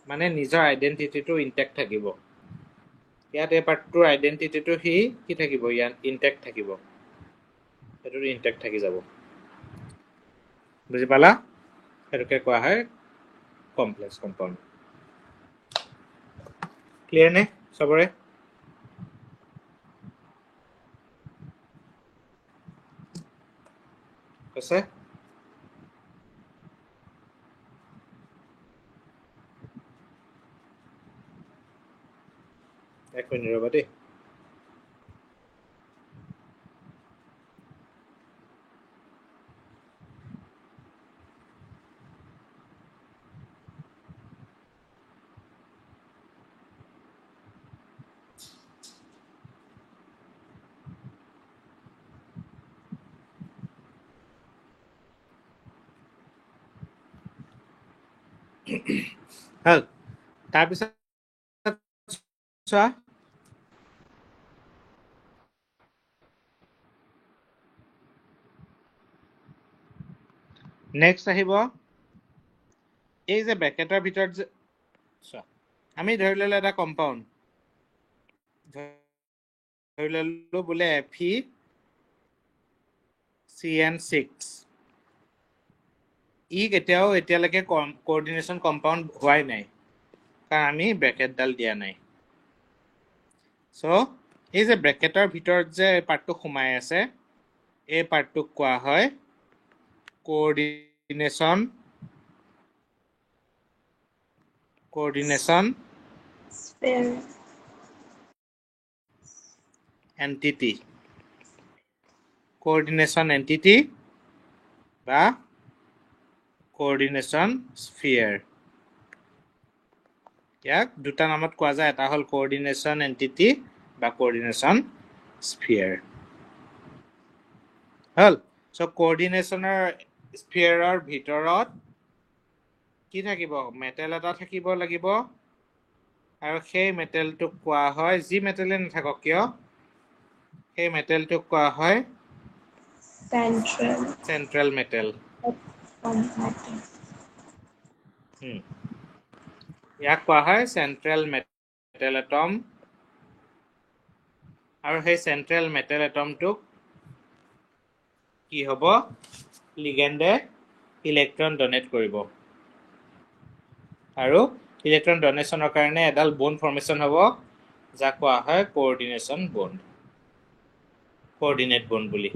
মানে নিজৰ আইডেন্টিটিটো ইনটেক্ট থাকিব ইয়াত এই পাৰ্টটোৰ আইডেন্টিটিটো কি থাকিব ইয়াত ইনটেক্ট থাকিব এটো ইনটেক্ট থাকি যাব বুজি পালা এটোকে কোৱা হয় কমপ্লেক্স কম্পাউণ্ড ক্লিয়াৰ নে সবৰে আছে এক মিনিট ৰবা দেই হল তাৰপিছত চোৱা নেক্সট আহিব এই যে ব্ৰেকেটৰ ভিতৰত যে চোৱা আমি ধৰি ললে এটা কম্পাউণ্ড ধৰি ললো বোলে FeCN6 ই কেতিয়াও এতিয়ালৈকে কোঅৰ্ডিনেশ্যন কম্পাউণ্ড হোৱাই নাই কাৰণ আমি ব্ৰেকেটডাল দিয়া নাই চ' এই যে ব্ৰেকেটৰ ভিতৰত যে পাৰ্টটো সোমাই আছে এই পাৰ্টটোক কোৱা হয় coordination sphere entity coordination entity বা কোঅৰ্ডিনেশ্যন স্ফিয়াৰ ইয়াক দুটা নামত কোৱা যায় এটা হল কোঅৰ্ডিনেশ্যন এন্টিটি বা কোঅৰ্ডিনেশ্যন স্ফিয়াৰ হল সো কোঅৰ্ডিনেশ্যনৰ স্ফিয়াৰৰ ভিতৰত কি থাকিব মেটেল এটা থাকিব লাগিব আৰু সেই মেটেলটোক কোৱা হয় যি মেটেলে নাথাকক কিয় সেই মেটেলটোক কোৱা হয় চেন্ট্ৰেল মেটেল ইয়াক কোৱা হয় চেন্ট্ৰেল মেটেল এটম আৰু সেই চেন্ট্ৰেল মেটেল এটমটোক কি হ'ব লিগেণ্ডে ইলেক্ট্ৰন ডনেট কৰিব আৰু ইলেক্ট্ৰন ডনেশ্যনৰ কাৰণে এডাল বন্ড ফৰ্মেশ্যন হ'ব যাক কোৱা হয় কোঅৰ্ডিনেশ্যন বন্ড কোঅৰ্ডিনেট বন্ড বুলি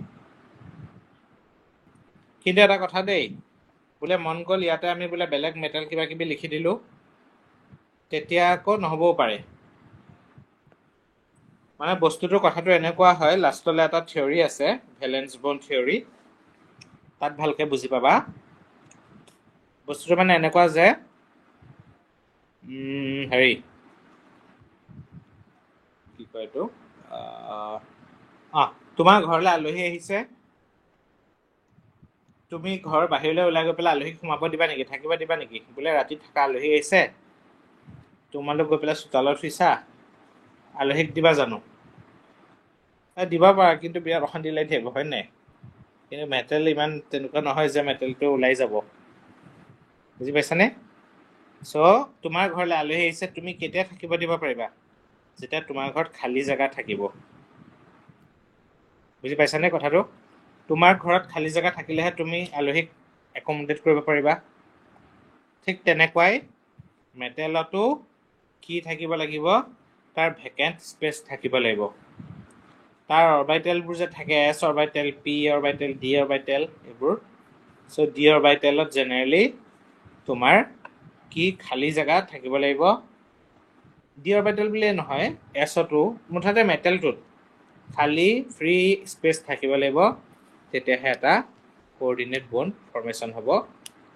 কিন্তু এটা কথা দেই বোলে মন গ'ল ইয়াতে আমি বোলে বেলেগ মেটেল কিবা কিবি লিখি দিলো তেতিয়া আকৌ নহ'বও পাৰে মানে বস্তুটোৰ কথাটো এনেকুৱা হয় লাষ্টলৈ এটা থিয়ৰী আছে ভেলেন্স বন্ড থিয়ৰী তাত ভালকে বুজি পাবা বস্তুটো মানে এনেকুৱা যে হেৰি কি কয় এইটো তোমাৰ ঘৰলৈ আলহী আহিছে তুমি ঘৰ বাহিৰলৈ ওলাই গৈ পেলাই আলহীক সোমাব দিবা নেকি থাকিব দিবা নেকি বোলে ৰাতি থকা আলহী আহিছে তোমালোক গৈ পেলাই চোতালত শুইছা আলহীক দিবা জানো দিবা পাৰা কিন্তু বিৰাট অশান্তি লাগি থাকিব হয় নাই কিন্তু মেটেল ইমান তেনেকুৱা নহয় যে মেটেলটো ওলাই যাব বুজি পাইছানে চ' তোমাৰ ঘৰলৈ আলহী আহিছে তুমি কেতিয়া থাকিব দিব পাৰিবা যেতিয়া তোমাৰ ঘৰত খালী জেগা থাকিব বুজি পাইছানে কথাটো তোমাৰ ঘৰত খালী জেগা থাকিলেহে তুমি আলহীক একমডেট কৰিব পাৰিবা ঠিক তেনেকুৱাই মেটেলতো কি থাকিব লাগিব তাৰ ভেকেণ্ট স্পেচ থাকিব লাগিব তাৰ অৰবাইটেলবোৰ যে থাকে এছ অৰবাইটেল পি অৰবাইটেল ডি অৰবাইটেল এইবোৰ চ' ডি অৰবাইটেলত জেনেৰেলি তোমাৰ কি খালী জেগা থাকিব লাগিব ডি অৰবাইটেল বুলিয়ে নহয় এছতো মুঠতে মেটেলটোত খালী ফ্ৰী স্পেচ থাকিব লাগিব তেতিয়াহে এটা কোঅৰ্ডিনেট বন্ড ফৰ্মেশ্যন হ'ব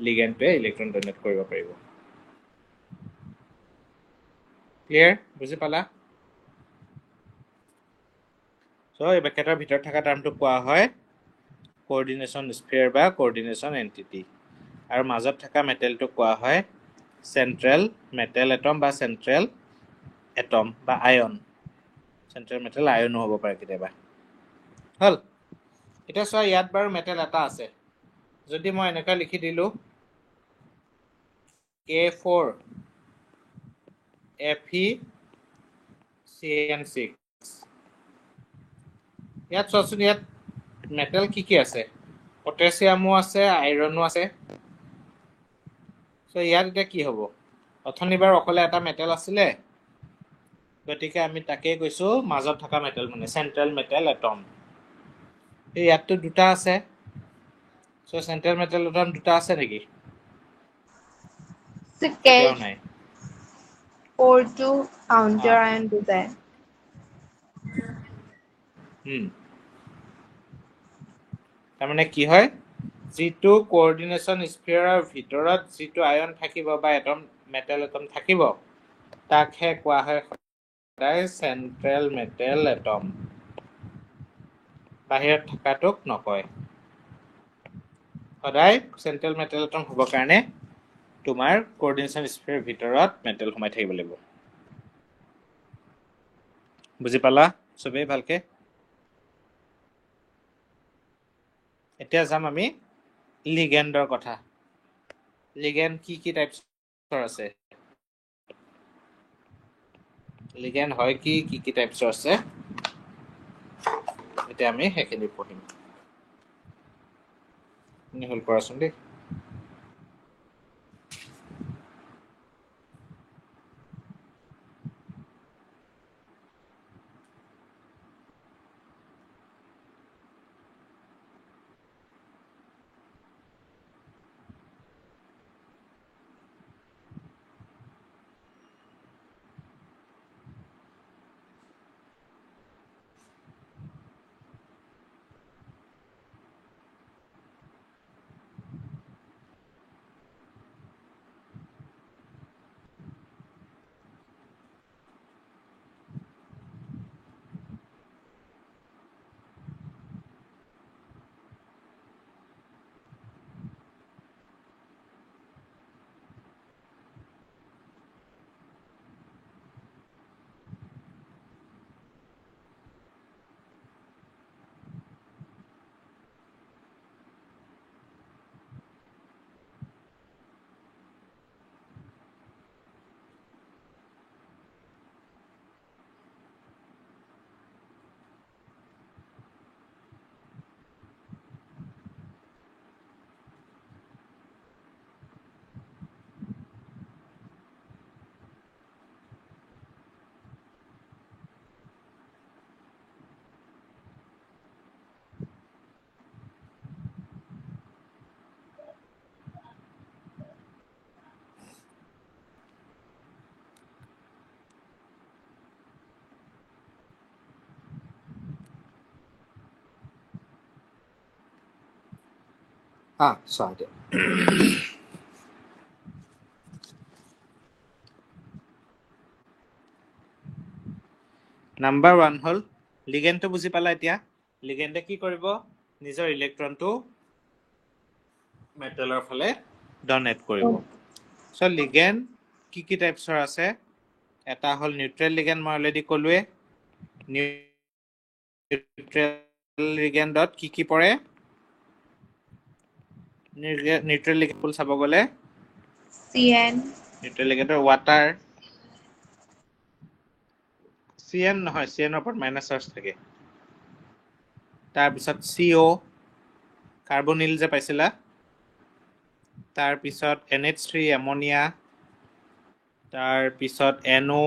লিগেণ্ডটোৱে ইলেক্ট্ৰন ডনেট কৰিব পাৰিব ক্লিয়াৰ বুজি পালা চ' এই ব্ৰেকেটৰ ভিতৰত থকা টাৰ্মটোক কোৱা হয় কোঅৰ্ডিনেশ্যন স্ফিয়াৰ বা কোঅৰ্ডিনেশ্যন এন্টিটি আৰু মাজত থকা মেটেলটোক কোৱা হয় চেন্ট্ৰেল মেটেল এটম বা চেন্ট্ৰেল এটম বা আয়ন চেন্ট্ৰেল মেটেল আয়নো হ'ব পাৰে কেতিয়াবা হ'ল এতিয়া চোৱা ইয়াত বাৰু মেটেল এটা আছে যদি মই এনেকৈ লিখি দিলোঁ K4 FeCN6 ইয়াত চোৱাচোন ইয়াত মেটেল কি আছে পটেছিয়ামো আছে আইৰণো আছে চ' ইয়াত এতিয়া কি হ'ব অথনিবাৰ অকলে এটা মেটেল আছিলে গতিকে আমি তাকেই কৈছোঁ মাজত থকা মেটেল মানে চেন্ট্ৰেল মেটেল এটম ইয়াততো দুটা আছে চ' চেন্ট্ৰেল মেটেল এটম দুটা আছে নেকি কেতিয়াও নাই 4 কাউন্টাৰ আয়ন বুজায় তাৰমানে কি হয় যিটো কোঅৰ্ডিনেশ্যন স্ফিয়াৰৰ ভিতৰত যিটো আয়ন থাকিব বা এটম মেটেল এটম থাকিব তাকহে কোৱা হয় সদায় চেন্ট্ৰেল মেটেল এটম বাহিৰত থকাটোক নকয় সদায় চেন্ট্ৰেল মেটেল এটম হ'বৰ কাৰণে তোমাৰ কোঅৰ্ডিনেশ্যন স্ফিয়াৰৰ ভিতৰত মেটেল সোমাই থাকিব লাগিব বুজি পালা চবেই ভালকে এতিয়া যাম আমি লিগেণ্ডৰ কথা লিগেণ্ড কি টাইপছৰ আছে লিগেণ্ড হয় কি টাইপছৰ আছে এতিয়া আমি সেইখিনি পঢ়িম হ'ল কৰাচোন দেই চোৱা এতিয়া নাম্বাৰ 1 হ'ল লিগেণ্ডটো বুজি পালা এতিয়া লিগেণ্ডে কি কৰিব নিজৰ ইলেক্ট্ৰনটো মেটেলৰ ফালে ডনেট কৰিব চ' লিগেণ্ড কি টাইপছৰ আছে এটা হ'ল নিউট্ৰেল লিগেণ্ড মই অলৰেডি ক'লোৱে নিউট্ৰেল লিগেণ্ডত কি পৰে নিউট্ৰেল লিগেণ্ড চাব গ'লে CN নিউট্ৰেল লিগেণ্ডৰ ৱাটাৰ CN নহয় CNৰ ওপৰত মাইনাছ চাৰ্জ থাকে তাৰপিছত CO কাৰ্বনিল যে পাইছিলা তাৰপিছত NH3 এমনিয়া তাৰপিছত NO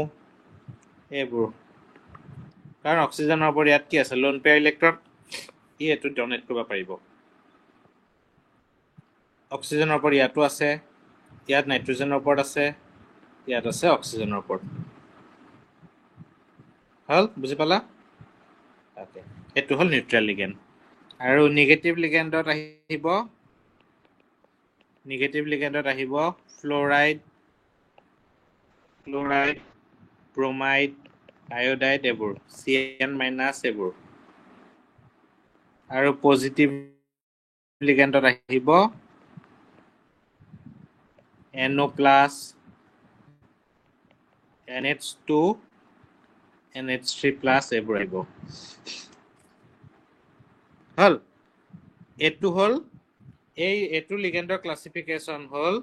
এইবোৰ কাৰণ অক্সিজেনৰ ওপৰত ইয়াত কি আছে লোন পেয়াৰ ইলেক্ট্ৰন এইটো ডনেট কৰিব পাৰিব অক্সিজেনৰ ওপৰত ইয়াতো আছে ইয়াত নাইট্ৰজেনৰ ওপৰত আছে ইয়াত আছে অক্সিজেনৰ ওপৰত হ'ল বুজি পালা এইটো হ'ল নিউট্ৰেল লিগেণ্ড আৰু নিগেটিভ লিগেণ্ডত আহিব ফ্ল'ৰাইড ব্ৰমাইড আয়'ডাইড এইবোৰ CN- এইবোৰ আৰু পজিটিভ লিগেণ্ডত আহিব NO plus NH2 NH3 plus এইবোৰ আহিব হল এইটো হল এইটো লিগেণ্ডৰ ক্লাসিফিকেশন হল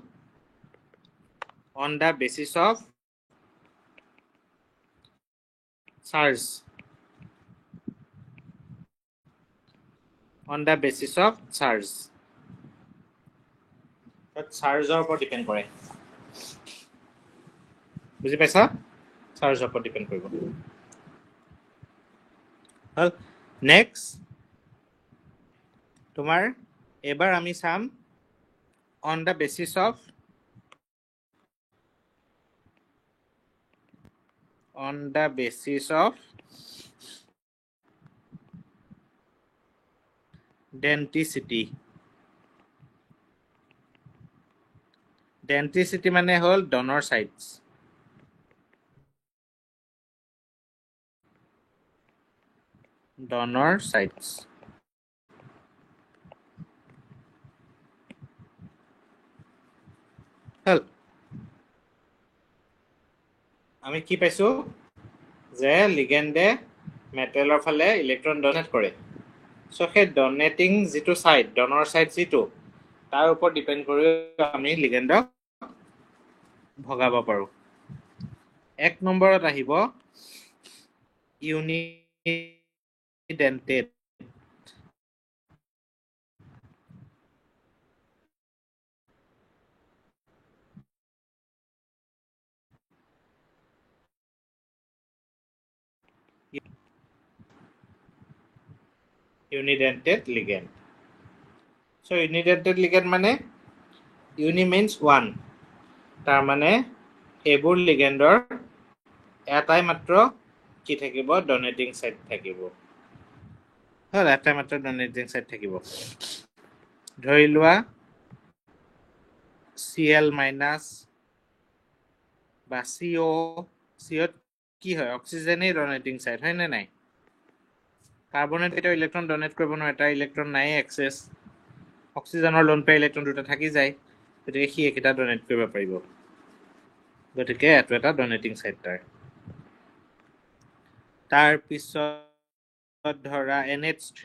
on the basis of charge on the basis of charge চাৰ্জৰ ওপৰত ডিপেন্ড কৰে বুজি পাইছা চাৰ্জৰ ওপৰত ডিপেন্ড কৰিব হল নেক্সট তোমাৰ এবাৰ আমি চাম on the basis of ডেন্টিসিটি মানে হল ডনৰ সাইটস হল আমি কি পাইছো যে লিগেণ্ডে মেটেলৰ ফালে ইলেক্ট্ৰন ডনেট কৰে সো সেই ডনেটিং যেটো সাইড ডনৰ সাইড যেটো তাৰ ওপৰত ডিপেন্ড কৰি আমি লিগেণ্ডক ভগাব পাৰো এক নম্বৰত আহিব ইউনিডেন্টেড ligand so unidentate ligand মানে uni means one তাৰ মানে এইবোৰ লিগেণ্ডৰ এটাই মাত্ৰ কি থাকিব ডনেটিং সাইড থাকিব হল এটাই মাত্ৰ ডনেটিং সাইড থাকিব ধৰি লোৱা Cl minus বা CO কি হয় অক্সিজেনেই ডনেটিং সাইড হয় না নাই কাৰ্বনেট এটা ইলেক্ট্ৰন ডনেট কৰিব নোৱাৰে এটা ইলেক্ট্ৰন নাই এক্সেস অক্সিজেনৰ লোন পেয়াৰ ইলেক্ট্ৰন দুটা থাকি যায় গতিকে সি একেটা ডনেট কৰিব পাৰিব গতিকে এটো এটা ডনেটিং সাইড তাৰ পিছত ধৰা NH3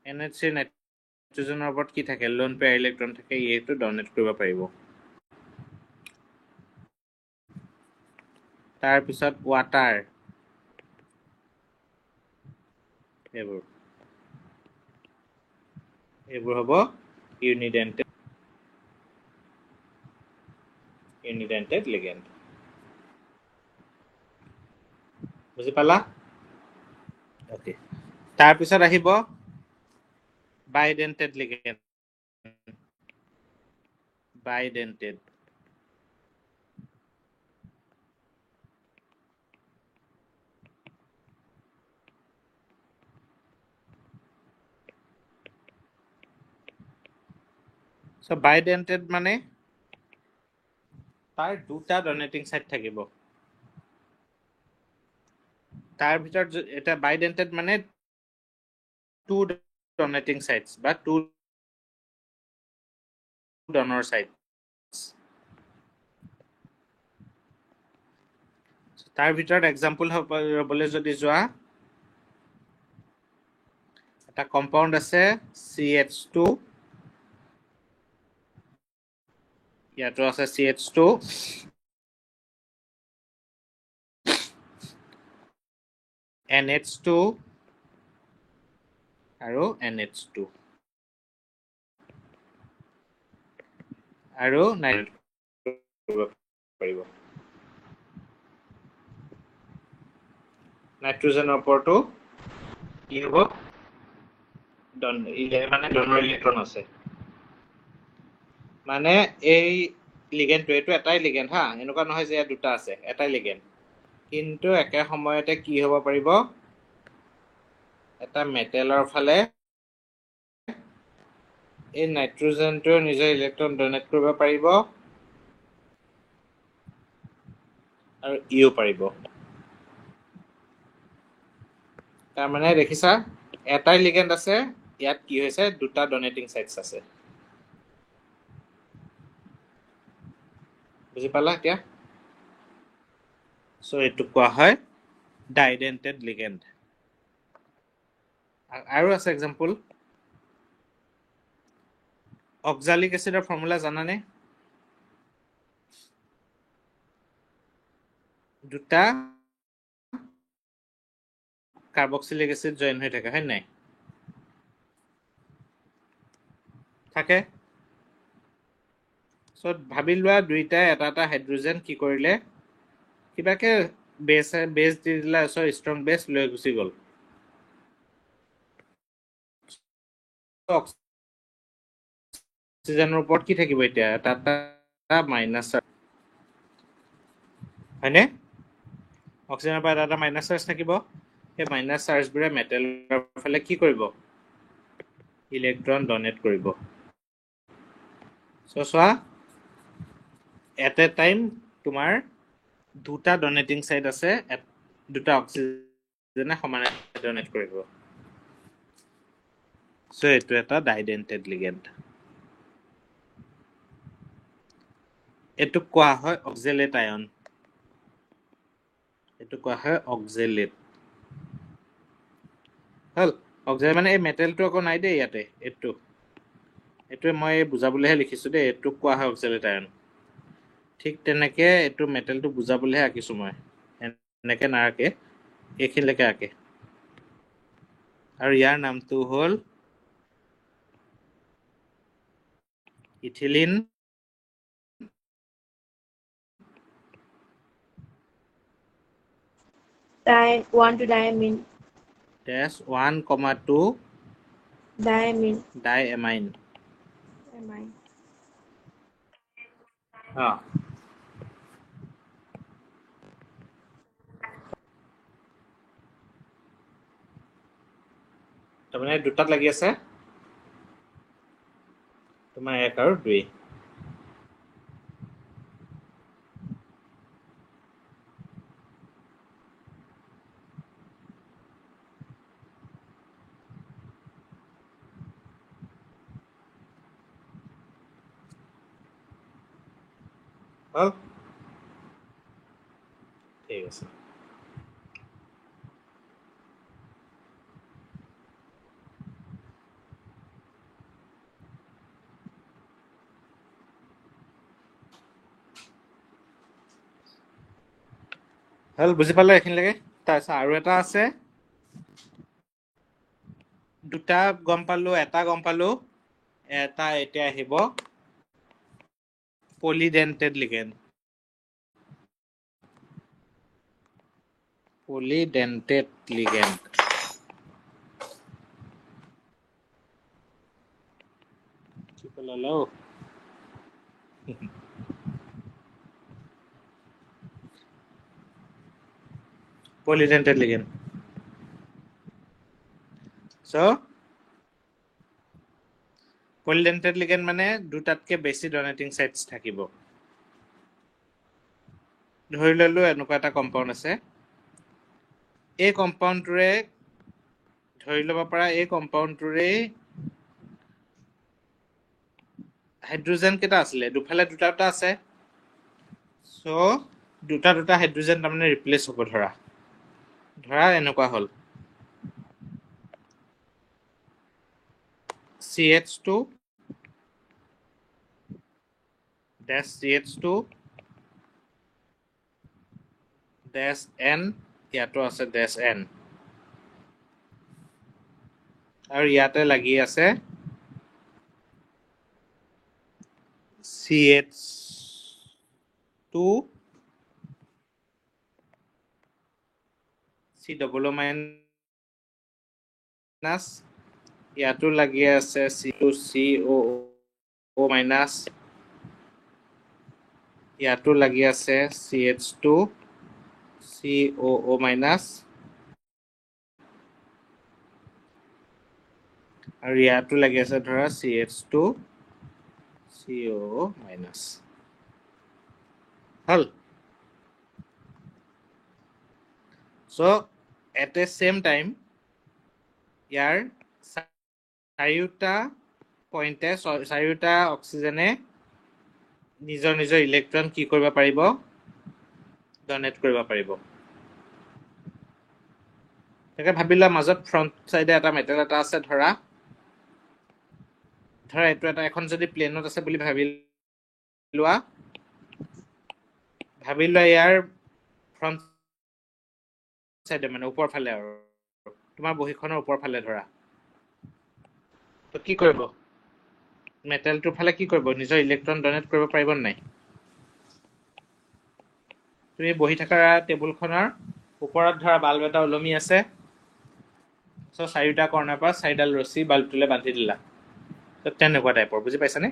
নাইট্ৰজেনৰ ওপৰত কি থাকে লোন পেয়াৰ ইলেক্ট্ৰন থাকে এইটো ডনেট কৰিব পাৰিব তাৰ পিছত ওয়াটাৰ এইবোৰ হ'ব ইউনিডেন্টেড লিগেণ্ড বুজি পালা ওকে তাৰ পিছত আহিব bidentate ligand so bidentate মানে তাৰ দুটা ডনেটিং সাইড থাকিব তাৰ ভিতৰত এটা bidentate মানে টু ডনেটিং সাইডস বা টু ডনৰ সাইডস তাৰ ভিতৰত এক্সাম্পল হ'বলৈ যদি যোৱা এটা কম্পাউন্ড আছে CH2 ইয়াতো আছে CH2 NH2 আৰু NH2 আৰু নাইট্ৰজেনৰ ওপৰতো কি হ'ব মানে ডনৰ ইলেক্ট্ৰন আছে মানে এই লিগেণ্ডটো এইটো এটাই লিগেণ্ড হা এনেকুৱা নহয় যে ইয়াত দুটা আছে এটাই লিগেণ্ড কিন্তু একে সময়তে কি হ'ব পাৰিব এটা মেটেলৰ ফালে এই নাইট্ৰজেনটো নিজৰ ইলেক্ট্ৰন ডনেট কৰিব পাৰিব আৰু ইও পাৰিব তাৰ মানে দেখিছা এটাই লিগেণ্ড আছে ইয়াত কি হৈছে দুটা ডনেটিং সাইটস আছে বুজি পালা এতিয়া সো এটু কোৱা হয় ডাইডেন্টেড লিগেন্ড আৰু আছে এক্সাম্পল অক্সালিক এসিডৰ ফৰ্মুলা জানানে দুটা কাৰ্বক্সিলিক এসিড জয়েন হৈ থাকে হয় নাই থাকে সো ভাবি লোৱা দুইটা এটা হাইড্ৰোজেন কি কৰিলে কিবাকে বেস দি দিলা সো ষ্ট্ৰং বেস লৈ গুচি গল অক্সিজেনৰ ওপৰত কি থাকিব এতিয়া এটা মাইনাস হয়নে অক্সিজেনৰ পৰা এটা মাইনাস চাৰ্জ থাকিব সেই মাইনাস চাৰ্জবোৰে মেটেলৰ ফালে কি কৰিব ইলেক্ট্ৰন ডনেট কৰিব সো চোৱা এট এ টাইম তোমাৰ দুটা ডনেটিং সাইট আছে দুটা অক্সিজেনে সমানে ডনেট কৰিব সো এটো এটা ডাইডেন্টেড লিগেন্ড এটো কোৱা হয় অক্সালেট আয়ন এটো কোৱা হয় অক্সালেট হল অক্সালেট মানে এই মেটেলটো আকৌ নাই দে ইয়াতে এটো মই বুজাবলৈহে লিখিছো দে এটো কোৱা হয় অক্সালেট আয়ন ঠিক তেনেকে এটো মেটেলটো বুজাবলৈহে আকিছো মই এনেকে নাৰাকে এইখিনিলৈকে আকে আৰু ইয়াৰ নামটো হল ethylene One to diamine. dash 1,2 Diamine. diamine Amine. তাৰমানে দুটাত লাগি আছে তোমাৰ 1 আৰু 2 হল ঠিক আছে হল বুজি পালে এইখিনিলৈকে তাৰপিছত আৰু এটা আছে দুটা গম পালো এটা গম পালো এটা এতিয়া আহিব পলিডেন্টেড লিগেন্ড কি কলালো polydentate ligand so polydentate ligand মানে দুটাতকে বেছি ডনেটিং সাইটস থাকিব ধৰি ললো এনেকুৱা এটা কম্পাউণ্ড আছে এই কম্পাউণ্ডটোৰে ধৰি লব পৰা এই কম্পাউণ্ডটোৰে হাইড্ৰোজেন কেটা আছিলে দুফালে দুটা আছে সো দুটা হাইড্ৰোজেন তাৰমানে ৰিপ্লেস হ'ব ধৰা এনেকুৱা হল CH2 dash CH2 dash N ইয়াতো আছে dash N আৰু ইয়াতে লাগি আছে CH2 C double minus ইয়াতো লাগি আছে C2CO minus ইয়াতো লাগি আছে CH2 COO minus আৰু ইয়াতো লাগি আছে ধৰা CH2 COO minus hall so at the same time ইয়াৰ চাৰিওটা পইণ্টে চাৰিওটা অক্সিজেনে নিজৰ নিজৰ ইলেক্ট্ৰন কি কৰিব পাৰিব ডনেট কৰিব পাৰিব তাকে ভাবিলা মাজত ফ্ৰন্ট সাইডে এটা মেটেল এটা আছে ধৰা এইটো এটা এখন যদি প্লেনত আছে বুলি ভাবি লোৱা ইয়াৰ ফ্ৰন্ট সাইডে মানে ওপৰ ফালে আৰু তোমাৰ বহীখনৰ ওপৰ ফালে ধৰা তো কি কৰিব মেটেলটোৰ ফালে কি কৰিব নিজৰ ইলেক্ট্ৰন ডনেট কৰিব পাৰিব নাই তুমি বহি থকা টেবুলখনৰ ওপৰত ধৰা বাল্ব এটা ওলমি আছে সো চাৰিটা কৰ্ণাৰ পৰা চাৰিডাল ৰছী বাল্বটোলে বান্ধি দিলা তো তেনেকুৱা টাইপৰ বুজি পাইছানে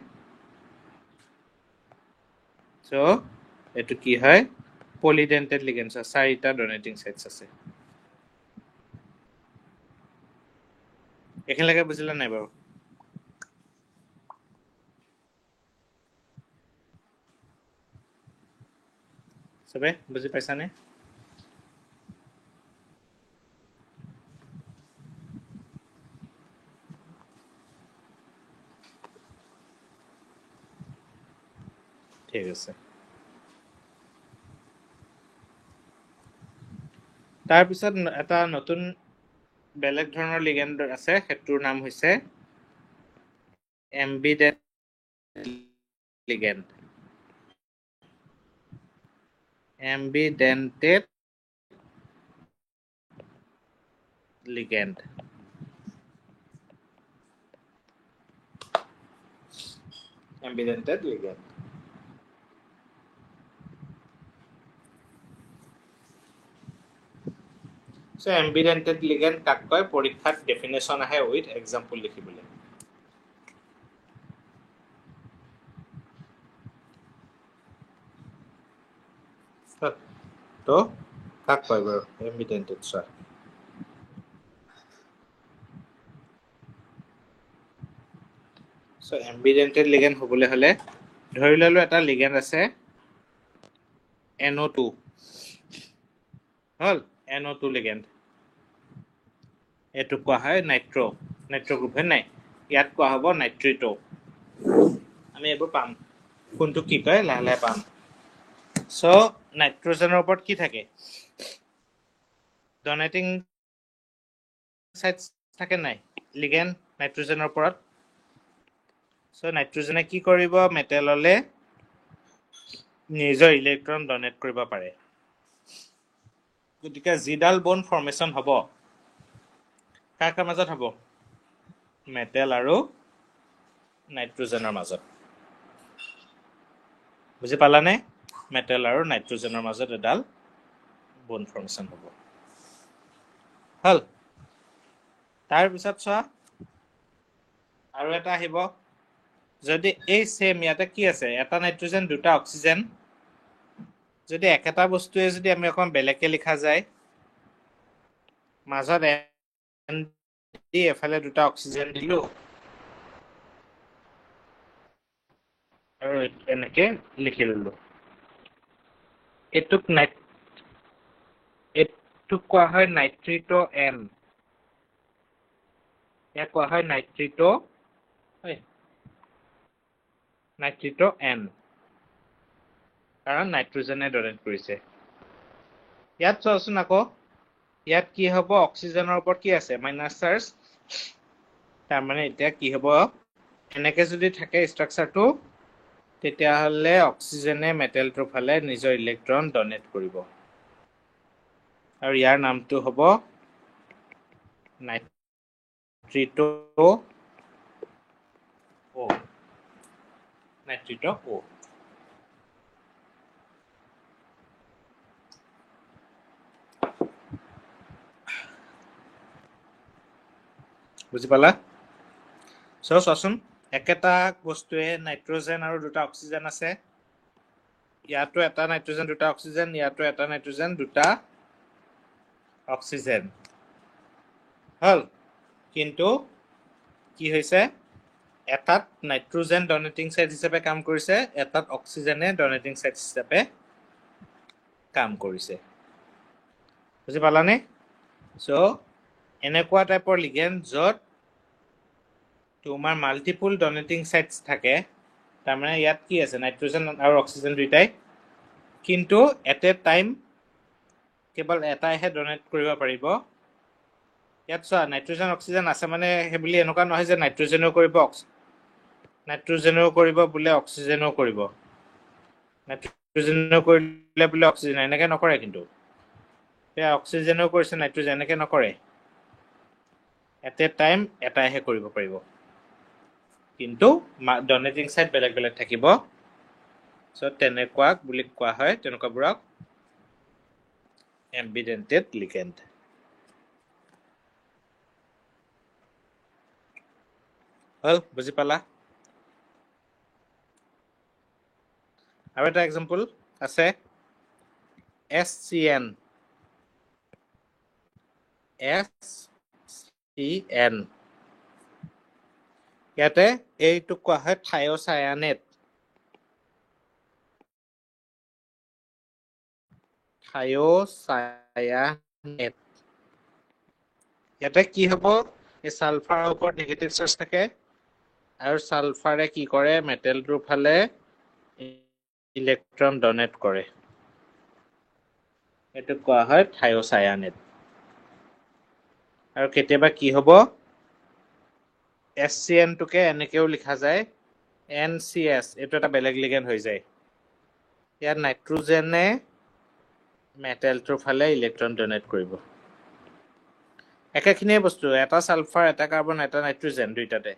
সো এটো কি হয় পলিডেন্টেড লিগেন্ডছ চাৰিটা ডনেটিং সাইটস আছে এখানলৈকে বুজিলা নাই বাৰু সবে বুজি পাইছানে ঠিক আছে তাৰ পিছত এটা নতুন বেলেগ ধৰণৰ লিগেন্ড আছে হেতুৰ নাম হৈছে ambident ligand ambidentate ligand ambidentate ligand so ambidentate ligand কাক কয় পৰীক্ষাত ডেফিনেশ্যন আহে উইথ এক্সাম্পল লিখিবলৈ তো কাক কয় বাৰু এম্বিডেন্টেড চোৱা সো এম্বিডেন্টেড লিগেন্ড হ'বলৈ হলে ধৰি ললো এটা লিগেন্ড আছে NO2 হল NO2 লিগেন্ড এটো কোৱা হয় নাইট্ৰো গ্ৰুপ হয় নাই ইয়াত কোৱা হ'ব নাইট্ৰিটো আমি এবোৰ পাম কোনটো কি কয় লাহে লাহে পাম সো নাইট্ৰোজেনৰ ওপৰত কি থাকে ডনেটিং সাইটস থাকে নাই লিগেন্ড নাইট্ৰোজেনৰ ওপৰত সো নাইট্ৰোজেনে কি কৰিব মেটেললে নিজৰ ইলেক্ট্ৰন ডনেট কৰিব পাৰে গতিকে জিডাল বন ফৰ্মেশন হ'ব কাৰ মাজত হ'ব মেটেল আৰু নাইট্ৰোজেনৰ মাজত বুজি পালানে মেটেল আৰু নাইট্ৰোজেনৰ মাজত এডাল বন ফৰ্মেশন হ'ব হল তাৰ পিছত চোৱা আৰু এটা আহিব যদি এই সেম ইয়াতে কি আছে এটা নাইট্ৰোজেন দুটা অক্সিজেন যদি একেটা বস্তুৱে যদি আমি অকণ বেলেগকে লিখা যায় মাজত এন দি এফালে দুটা অক্সিজেন দিলো আৰু এনেকে লিখি ললো এটুক কোৱা হয় নাইট্ৰিটো এন ইয়াক কোৱা হয় নাইট্ৰিটো এন কাৰণ নাইট্ৰোজেনে ডনেট কৰিছে ইয়াত চোৱাচোন আকৌ ইয়াত কি হ'ব অক্সিজেনৰ ওপৰত কি আছে মাইনাছ চাৰ্জ তাৰ মানে এতিয়া কি হ'ব এনেকে যদি থাকে ষ্ট্ৰাকচাৰটো তেতিয়াহ'লে অক্সিজেনে মেটেলটোৰ ফালে নিজৰ ইলেক্ট্ৰন ডনেট কৰিব আৰু ইয়াৰ নামটো হ'ব নাইট্ৰিটো ও নাইট্ৰিটো ও বুজি পালা চোৱাচোন একেটা বস্তুৱে নাইট্ৰোজেন আৰু দুটা অক্সিজেন আছে ইয়াতো এটা নাইট্ৰোজেন দুটা অক্সিজেন ইয়াতো এটা নাইট্ৰোজেন দুটা অক্সিজেন হল কিন্তু কি হৈছে এটাত নাইট্ৰোজেন ডনেটিং সাইট হিচাপে কাম কৰিছে এটাত অক্সিজেনে ডনেটিং সাইট হিচাপে কাম কৰিছে বুজি পালানে সো এনেকুৱা টাইপৰ লিগেন্ড য'ত তোমাৰ মাল্টিপুল ডনেটিং সাইটস থাকে তাৰমানে ইয়াত কি আছে নাইট্ৰজেন আৰু অক্সিজেন দুইটাই কিন্তু এট এ টাইম কেৱল এটাইহে ডনেট কৰিব পাৰিব ইয়াত চোৱা নাইট্ৰজেন অক্সিজেন আছে মানে সেই বুলি এনেকুৱা নহয় যে নাইট্ৰজেনেও কৰিব বোলে অক্সিজেনেও কৰিব নাইট্ৰজেনেও কৰিলে বোলে অক্সিজেন এনেকে নকৰে কিন্তু অক্সিজেনেও কৰিছে নাইট্ৰজেন এনেকে নকৰে এট এ টাইম এটাইহে কৰিব পাৰিব কিন্তু ডনেটিং সাইট বেলেগ বেলেগ থাকিব চ' তেনেকুৱাক বুলি কোৱা হয় তেনেকুৱাবোৰক এম্বিডেন্টেড লিগেণ্ড হ'ল বুজি পালা আৰু এটা এক্সাম্পল আছে SCN ইয়াতে এইটোক কোৱা হয় থাইঅচায়ানেট ইয়াতে কি হ'ব এই সালফাৰৰ ওপৰত নেগেটিভ চাৰ্জ থাকে আৰু সালফাৰে কি কৰে মেটেলটোৰ ফালে ইলেক্ট্ৰন ডনেট কৰে এইটোক কোৱা হয় থাইঅচায়ানেট আৰু কেতিয়াবা কি হ'ব SCN টোকে এনেকেও লিখা যায় NCS এইটো এটা বেলেগ লিগেণ্ড হৈ যায় ইয়াত নাইট্ৰজেনে মেটেলটোৰ ফালে ইলেক্ট্ৰন ডনেট কৰিব একেখিনিয়ে বস্তু এটা সালফাৰ এটা কাৰ্বন এটা নাইট্ৰজেন দুইটাতে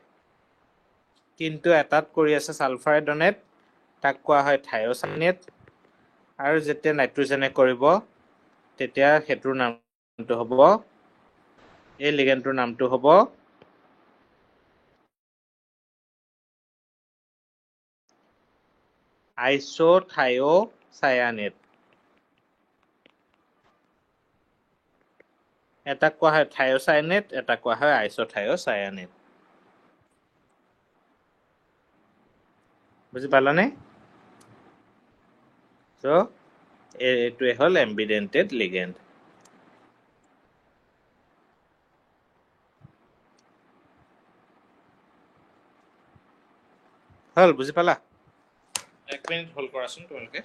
কিন্তু এটাত কৰি আছে সালফাৰে ডনেট তাক কোৱা হয় থাইঅচায়ানেট আৰু যেতিয়া নাইট্ৰজেনে কৰিব তেতিয়া হেতুৰ নামটো হ'ব এই লিগেণ্ডটোৰ নামটো হ'ব আইসোথাইঅচায়ানেট এটা কোৱা হয় থাইঅচায়ানেট এটা কোৱা হয় আইসোথাইঅচায়ানেট বুজি পালানে চ' এইটোৱে হ'ল এম্বিডেন্টেড লিগেণ্ড হ'ল বুজি পালা 1 মিনিট হোল্ড কৰাচোন তোমালোকে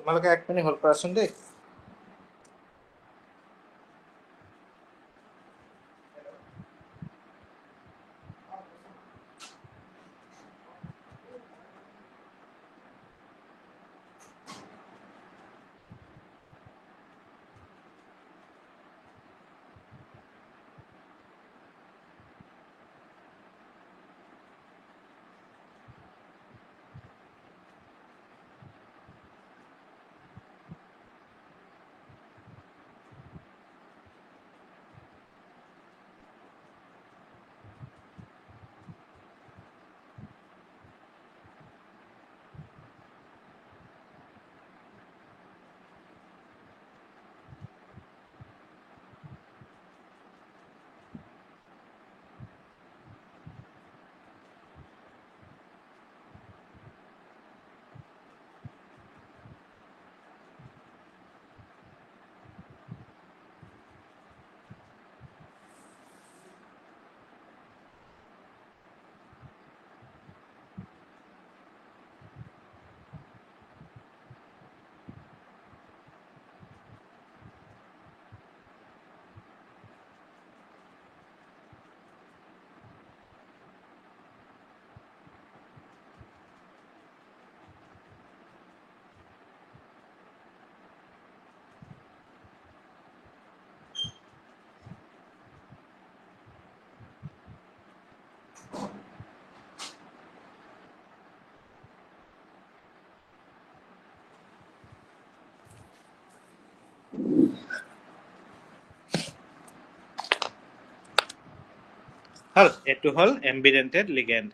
তোমালোকে 1 মিনিট হোল্ড কৰাচোন দেই হল এটো হল এম্বিডেন্টেড লিগেন্ড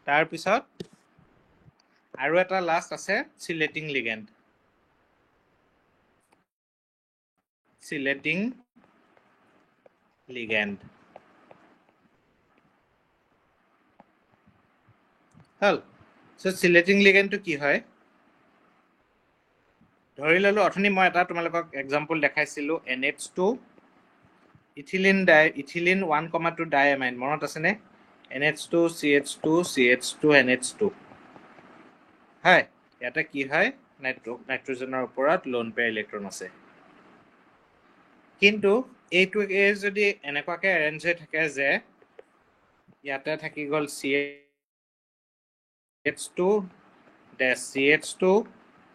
তাৰ পিছত আৰু এটা লাষ্ট আছে সিলেটিং লিগেন্ড সিলেটিং লিগেন্ড হল সো সিলেটিং লিগেন্ডটো কি হয় ধৰি ললো অথনি মই এটা তোমালোকক এক্সাম্পল দেখাইছিলো NH2 ইথিলিন 1,2 ডাইএমাইন মনত আছে নে NH2 CH2 CH2 NH2 হয় এটা কি হয় নাইট্ৰোজেনৰ ওপৰত লোন পেয়াৰ ইলেক্ট্ৰন আছে কিন্তু এইটো যদি এনেকুৱাকে এৰেঞ্জ হৈ থাকে যে ইয়াতে থাকি গল CH2 CH2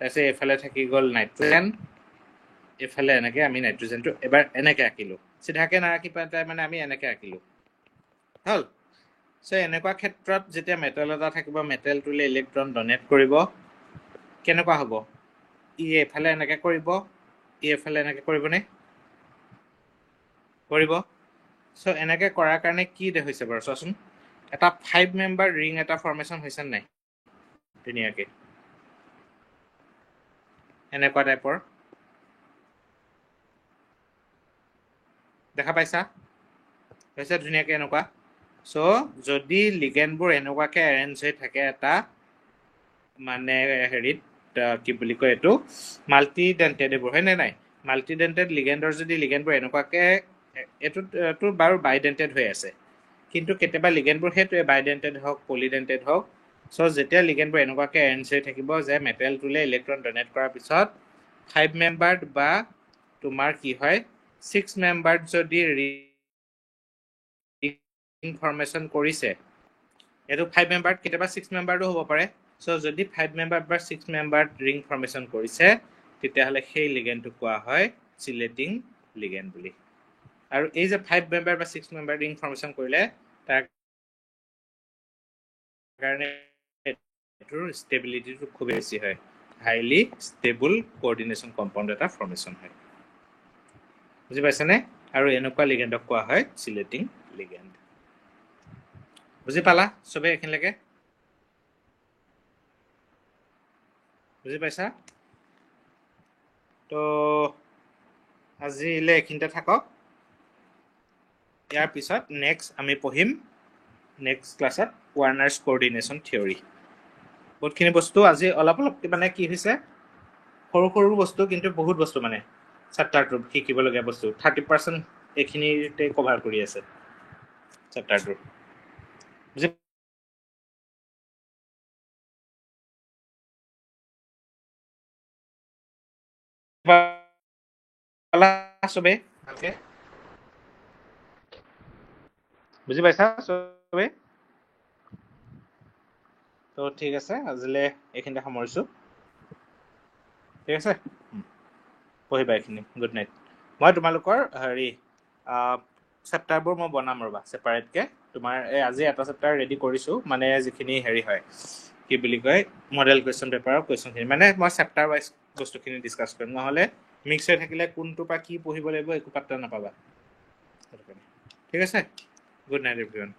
তাৰপিছত এফালে থাকি গল নাইট্ৰোজেন এফালে এনেকে আমি নাইট্ৰোজেনটো এবাৰ এনেকে আঁকিলো সিধাকে নাৰাখি পাই মানে আমি এনেকে আঁকিলো হল সো এনেকুৱা ক্ষেত্ৰত যেতিয়া মেটেল এটা থাকিব মেটেলটোলে ইলেক্ট্ৰন ডনেট কৰিব কেনেকুৱা হ'ব ই এফালে এনেকে কৰিব ই এফালে এনেকে কৰিবনে কৰিব সো এনেকে কৰাৰ কাৰণে কি হৈছে বাৰু চোৱাচোন এটা 5 মেম্বাৰ ৰিং এটা ফৰ্মেশন হৈছে নাই ধুনীয়াকে এনেকুৱা টাইপৰ দেখা পাইছা হৈছে ধুনীয়াকে এনেকুৱা সো যদি লিগেন্ডবোৰ এনেকুৱাকে এৰেঞ্জ হৈ থাকে এটা মানে হেৰিত কি বুলি কয় এটো মাল্টি ডেন্টেড এবোৰ হয় নে নাই মাল্টি ডেন্টেড লিগেন্ডৰ যদি লিগেন্ডবোৰ এনেকুৱাকে এটো বাৰু বাইডেন্টেড হৈ আছে কিন্তু কেতিয়াবা লিগেন্ডবোৰ হেতুৱে বাইডেন্টেড হওক পলিডেন্টেড হওক সো যেতিয়া লিগেন্ডবোৰ এনেকুৱাকে এৰেঞ্জ হৈ থাকিব যে মেটেলটোলে ইলেক্ট্ৰন ডনেট কৰাৰ পিছত 5 মেম্বাৰ্ড বা তোমাৰ কি হয় 6 মেম্বাৰ্ড যদি ৰিং ফৰ্মেশন কৰিছে এটো 5 মেম্বাৰ্ড কেতিয়াবা 6 মেম্বাৰ্ডও হ'ব পাৰে সো যদি 5 মেম্বাৰ্ড বা 6 মেম্বাৰ্ড ৰিং ফৰ্মেশন কৰিছে তেতিয়াহলে সেই লিগেন্ডটো কোৱা হয় সিলেটিং লিগেন্ড বুলি আৰু এই যে 5 মেম্বাৰ বা 6 মেম্বাৰ ৰিং ফৰ্মেশন কৰিলে তাৰ কাৰণে এটোৰ ষ্টেবিলিটিটো খুব বেছি হয় হাইলি ষ্টেবল কোঅৰ্ডিনেশন কম্পাউণ্ড এটা ফৰ্মেশন হয় বুজি পাইছানে আৰু এনেকুৱা লিগেন্ডক কোৱা হয় সিলেটিং লিগেন্ড বুজি পালা সবে এখিনলৈকে বুজি পাইছা তো আজিলে এখিনতে থাকক ইয়াৰ পিছত নেক্সট আমি পঢ়িম নেক্সট ক্লাছত ৱাৰ্নাৰ্ছ কোঅৰ্ডিনেশন থিওৰি বহুতখিনি বস্তু আজি অলপ মানে কি হৈছে সৰু সৰু বস্তু কিন্তু বহুত বস্তু মানে চেপ্টাৰটো শিকিবলগীয়া বস্তু 30% এখিনিতে কভাৰ কৰি আছে চেপ্টাৰটো বুজি পালা সবে ভালকে বুজি পাইছা সবে তো ঠিক আছে আজিলে এইখিনিতে সামৰিছো ঠিক আছে পঢ়িবা এইখিনি গুড নাইট মই তোমালোকৰ হেৰি চেপ্টাৰবোৰ মই বনাম ৰবা সেপাৰেটকে তোমাৰ আজি এটা চেপ্টাৰ ৰেডি কৰিছো মানে যিখিনি হেৰি হয় কি বুলি কয় মডেল কুৱেশ্যন পেপাৰৰ কুৱেশ্যনখিনি মানে মই চেপ্টাৰ ওয়াইজ বস্তুখিনি ডিসকাস কৰিম নহলে মিক্স হৈ থাকিলে কোনটো পা কি পঢ়িব লাগিব একো পাত্তা নাপাবা ঠিক আছে গুড নাইট এভৰিৱান